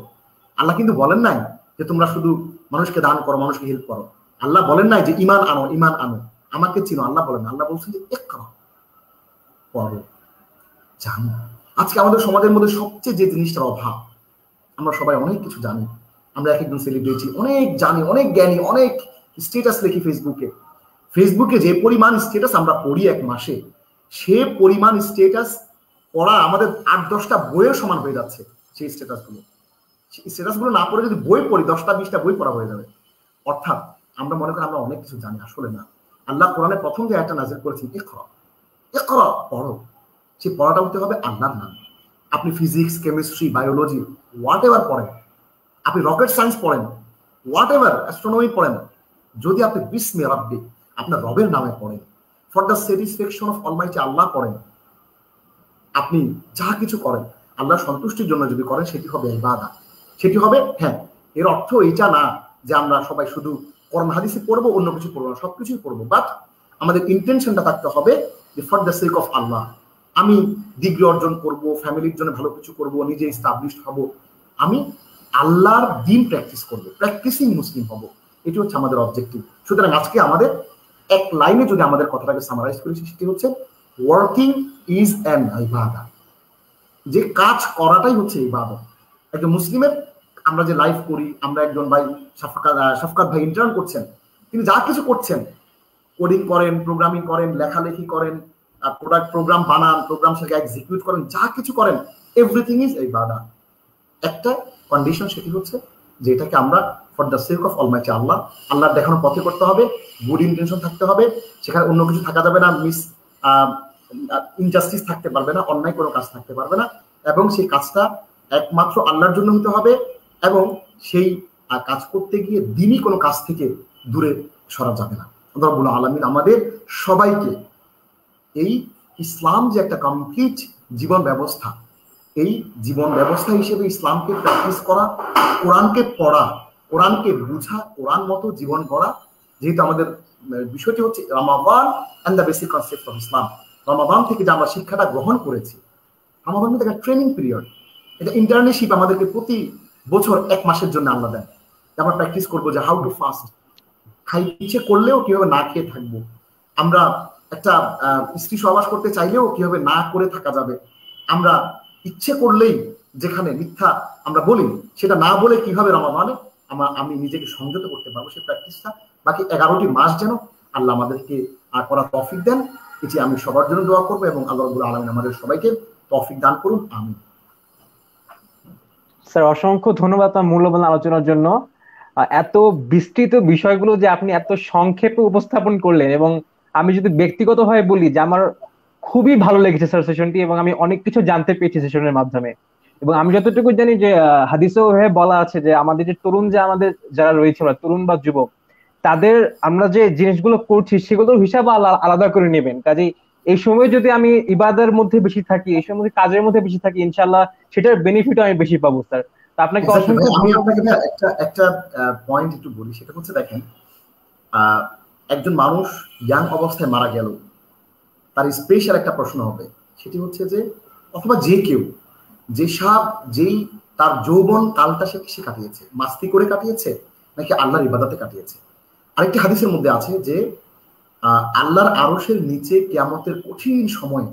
আল্লাহ কিন্তু বলেন নাই যে তোমরা শুধু মানুষকে দান করো, মানুষকে হেল্প করো। আল্লাহ বলেন নাই যে ইমান আনো, ইমান আনো, আমাকে চিনো। আল্লাহ বলেন, আল্লাহ বলছেন যে ইকরা, পড়ো, জানো। আজকে আমাদের সমাজের মধ্যে সবচেয়ে যে জিনিসটার অভাব, আমরা সবাই অনেক কিছু জানি, আমরা এক একজন সেলিব্রিটি, অনেক জানি, অনেক জ্ঞানী, অনেক স্ট্যাটাস লিখি ফেসবুকে যে পরিমাণ স্ট্যাটাস আমরা পড়ি এক মাসে, সে পরিমাণ স্ট্যাটাস পড়া আমাদের 8-10টা বইয়ের সমান হয়ে যাচ্ছে। সেই স্ট্যাটাসগুলো না পড়ে যদি বই পড়ি, 10টা-20টা বই পড়া হয়ে যাবে। অর্থাৎ আমরা মনে করি আমরা অনেক কিছু জানি, আসলে না। আল্লাহ কোরআনে প্রথম যে আয়াতটা নাযিল করেছেন, ইকরা, পড়ো, সেই পড়াটা হতে হবে আল্লাহর নাম। আপনি physics, chemistry, biology, whatever পড়েন, আপনি রকেট সায়েন্স পড়েন, হোয়াট এভার, অ্যাস্ট্রোনমি পড়েন, যদি আপনি বিসমি রাব্বি, আপনার রবের নামে পড়েন, for the satisfaction of almighty Allah পড়েন, আপনি যা কিছু করেন আল্লাহর সন্তুষ্টির জন্য যদি করেন, সেটি হবে ইবাদত, সেটি হবে। হ্যাঁ, এর অর্থ এইটা না যে আমরা সবাই শুধু কোরআন হাদিস পড়বো, অন্য কিছু পড়বো না, সবকিছুই পড়বো, বাট আমাদের ইন্টেনশনটা থাকতে হবে যে ফর দ্য সেক অফ আল্লাহ। আমি ডিগ্রি অর্জন করব, ফ্যামিলির জন্য ভালো কিছু করব, নিজে এস্টাবলিশড হব, আমি আল্লাহর দ্বীন প্র্যাকটিস করব, প্র্যাকটিসিং মুসলিম হব, এটি হচ্ছে আমাদের অবজেক্টিভ। সুতরাং আজকে আমাদের এক লাইনে যদি আমাদের কথাটাকে সামারাইজ করেছি, সেটি হচ্ছে ওয়ার্কিং ইজ অ্যান ইবাদা, যে কাজ করাটাই হচ্ছে ইবাদত। একজন মুসলিমের, আমরা যে লাইফ করি, আমরা একজন ভাই শফকাত ভাই ইন্টার্ন করছেন, তিনি যা কিছু করছেন, কোডিং করেন, প্রোগ্রামিং করেন, লেখালেখি করেন, প্রোডাক্ট প্রোগ্রাম বানান, প্রোগ্রাম সেটাকে এক্সিকিউট করেন, যা কিছু করেন, এভরিথিং ইজ ইবাদত। একটা কন্ডিশন, সেটি হচ্ছে যে এটাকে আমরা for the sake of almighty Allah, আল্লাহর দেখানো পথে করতে হবে, গুড ইন্টেনশন থাকতে হবে, সেখানে অন্য কিছু থাকা যাবে না, ইনজাস্টিস থাকতে পারবে না, অন্যায় কোনো কাজ থাকতে পারবে না, এবং সেই কাজটা একমাত্র আল্লাহর জন্য হতে হবে, এবং সেই কাজ করতে গিয়ে দ্বীনি কোনো কাজ থেকে দূরে সরা যাবে না। আল্লাহ রাব্বুল আলামিন আমাদের সবাইকে এই ইসলাম যে একটা কমপ্লিট জীবন ব্যবস্থা, এই জীবন ব্যবস্থা হিসেবে ইসলামকে প্র্যাকটিস করা, কোরআনকে পড়া, কোরআনকে বুঝা, কোরআন মতো জীবন গড়া, যেহেতু আমাদের বিষয়টি হচ্ছে Ramadan and the basic concept of Islam. রমাদান থেকে যে আমরা শিক্ষাটা গ্রহণ করেছি, আমাদের মধ্যে একটা ট্রেনিং পিরিয়ড, এটা ইন্টার্নশিপ আমাদেরকে প্রতি বছর 1 মাসের জন্য আল্লাহ দেন। আমরা প্র্যাকটিস করবো যে হাউ টু ফাস্ট, খাই ইচ্ছে করলেও কিভাবে না খেয়ে থাকবো, আমরা একটা স্ত্রী সহবাস করতে চাইলেও কিভাবে না করে থাকা যাবে, আমরা ইচ্ছে করলেই যেখানে মিথ্যা আমরা বলি, সেটা না বলে কিভাবে রমাদানে আমি নিজেকে সংযত করতে পারবো, সেই প্র্যাকটিসটা বাকি 11টি মাস যেন আল্লাহ আমাদেরকে করার তৌফিক দেন, এটি আমি সবার জন্য দোয়া করবো, এবং আল্লাহ রাব্বুল আলামিন আমাদের সবাইকে তৌফিক দান করুন, আমিন। স্যার অসংখ্য ধন্যবাদ আপনার মূল্যবান আলোচনার জন্য। এত বিস্তৃত বিষয়গুলো যে আপনি এত সংক্ষেপে উপস্থাপন করলেন, এবং আমি যদি ব্যক্তিগতভাবে বলি যে আমার খুবই ভালো লেগেছে স্যার সেশনটি, এবং আমি অনেক কিছু জানতে পেরেছি সেশনের মাধ্যমে। এবং আমি যতটুকু জানি যে হাদিসেও হয়ে বলা আছে যে আমাদের যে তরুণ, যে আমাদের যারা রয়েছে ওরা তরুণ বা যুবক, তাদের আমরা যে জিনিসগুলো করছি সেগুলোর হিসাব আলাদা করে নেবেন। কাজেই এই সময় যদি আমি ইবাদার মধ্যে বেশি থাকি, এই সময় কাজের মধ্যে বেশি থাকি, ইনশাল্লাহ সেটার বেনিফিট আমি বেশি পাবো স্যার। তো আপনাকে এক্স্যাক্টলি ভাই, অসংখ্য আমি ধন্যবাদ। আপনাকে একটা একটা পয়েন্ট একটু বলি, সেটা হচ্ছে দেখেন, একজন মানুষ ইয়াং অবস্থায় মারা গেল, তার স্পেশাল একটা প্রশ্ন হবে, সেটি হচ্ছে যে, অথবা যে কেউ, যেই তার যৌবন কালটা সে কাটিয়েছে মাস্তি করে কাটিয়েছে নাকি আল্লাহর ইবাদতে কাটিয়েছে। আরেকটি হাদিসের মধ্যে আছে যে আল্লাহর আরশের নিচে কিয়ামতের কঠিন সময়,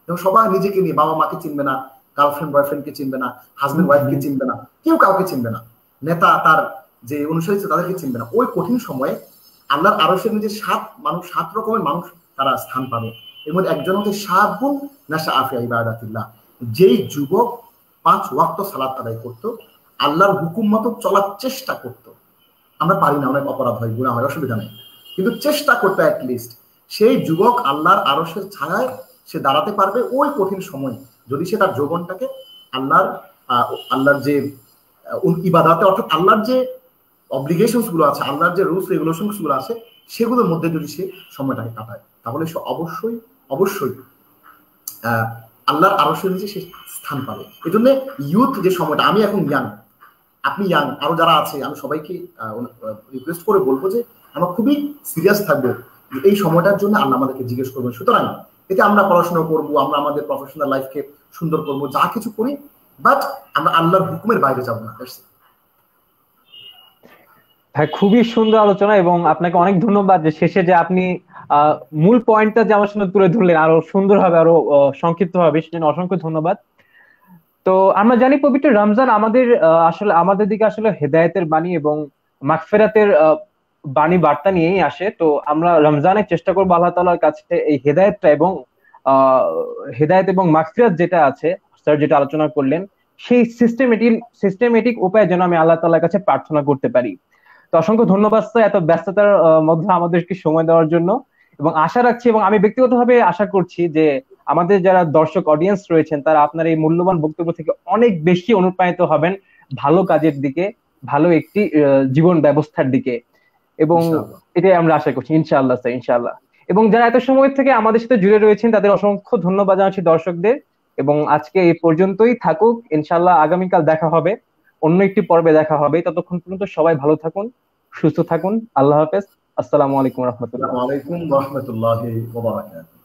যখন সবাই নিজেকে নিয়ে, বাবা মাকে চিনবে না, গার্লফ্রেন্ড বয়ফ্রেন্ডকে চিনবে না, হাজবেন্ড ওয়াইফকে চিনবে না, কেউ কাউকে চিনবে না, নেতা তার যে অনুসারী তাদেরকে চিনবে না, ওই কঠিন সময়ে আল্লাহর আরশের নিচে সাত রকমের মানুষ তারা স্থান পাবে। এর মধ্যে একজন হচ্ছে শাবুন নাশা আফিয়া ইবাদাতিল্লাহ, যেই যুবক 5 ওয়াক্ত সালাত আদায় করত, আল্লাহর হুকুম মতো চলার চেষ্টা করত। আমরা পারি না, অনেক অপরাধ হয়, গুনাহ হয়, অসুবিধা নেই, কিন্তু চেষ্টা করতে অ্যাটলিস্ট, সেই যুবক আল্লাহর আরশের ছায়ায় সে দাঁড়াতে পারবে ওই কঠিন সময়, যদি সে তার যৌবনটাকে আল্লাহর যে ইবাদতে, অর্থাৎ আল্লাহর যে অব্লিগেশনস গুলো আছে, আল্লাহর যে রুলস রেগুলেশনস গুলো আছে, সেগুলোর মধ্যে যদি সে সময়টাকে কাটায়, তাহলে সে অবশ্যই অবশ্যই আল্লাহর আরশের নিচে সে স্থান পাবে। এই জন্য ইউথ যে সময়টা, আমি এখন ইয়াং, আপনি ইয়াং, আরো যারা আছে, আমি সবাইকে রিকোয়েস্ট করে বলবো যে আমরা খুবই সিরিয়াস থাকবো এই সময়টার জন্য। আল্লাহ আমাদেরকে জিজ্ঞেস করবেন, সুতরাং এতে আমরা পড়াশোনা করবো, আমরা আমাদের প্রফেশনাল লাইফকে সুন্দর করবো, যা কিছু করি, বাট আমরা আল্লাহর হুকুমের বাইরে যাবো না। হ্যাঁ, খুবই সুন্দর আলোচনা, এবং আপনাকে অনেক ধন্যবাদ যে শেষে যে আপনি মূল পয়েন্টটা যে আমার সামনে তুলে ধরলেন আরো সুন্দরভাবে, আরো সংক্ষিপ্ত ভাবে, সেজন্য অসংখ্য ধন্যবাদ। তো আমরা জানি পবিত্র রমজান আমাদের আসলে আমাদের দিকে আসলে হেদায়েতের বাণী এবং মাগফিরাতের বাণী বার্তা নিয়েই আসে। তো আমরা রমজানে চেষ্টা করবো আল্লাহ তাআলার কাছে এই হেদায়েতটা এবং আহ হেদায়েত এবং মাগফিরাত যেটা আছে, স্যার যেটা আলোচনা করলেন, সেই সিস্টেমেটিক উপায়ে যেন আমি আল্লাহ তাআলার কাছে প্রার্থনা করতে পারি। তো অসংখ্য ধন্যবাদ স্যার এত ব্যস্ততার মধ্যে আমাদেরকে সময় দেওয়ার জন্য। এবং আশা রাখছি, এবং আমি ব্যক্তিগতভাবে আশা করছি যে আমাদের যারা দর্শক অডিয়েন্স রয়েছেন তারা আপনার এই মূল্যবান বক্তব্য থেকে অনেক বেশি অনুপ্রাণিত হবেন ভালো কাজের দিকে, ভালো একটি জীবন ব্যবস্থার দিকে। এবং এটাই আমরা আশা করছি, ইনশাআল্লাহ স্যার, ইনশাআল্লাহ। এবং যারা এত সময় থেকে আমাদের সাথে জুড়ে রয়েছেন তাদের অসংখ্য ধন্যবাদ জানাচ্ছি দর্শকদের। এবং আজকে এই পর্যন্তই থাকুক, ইনশাআল্লাহ আগামীকাল দেখা হবে, অন্য একটি পর্বে দেখা হবে। ততক্ষণ পর্যন্ত সবাই ভালো থাকুন, সুস্থ থাকুন। আল্লাহ হাফেজ। আসসালামু আলাইকুম রহমতুল্লাহ। ওয়া আলাইকুম ওয়া রাহমাতুল্লাহি ওয়া বারাকাতুহু।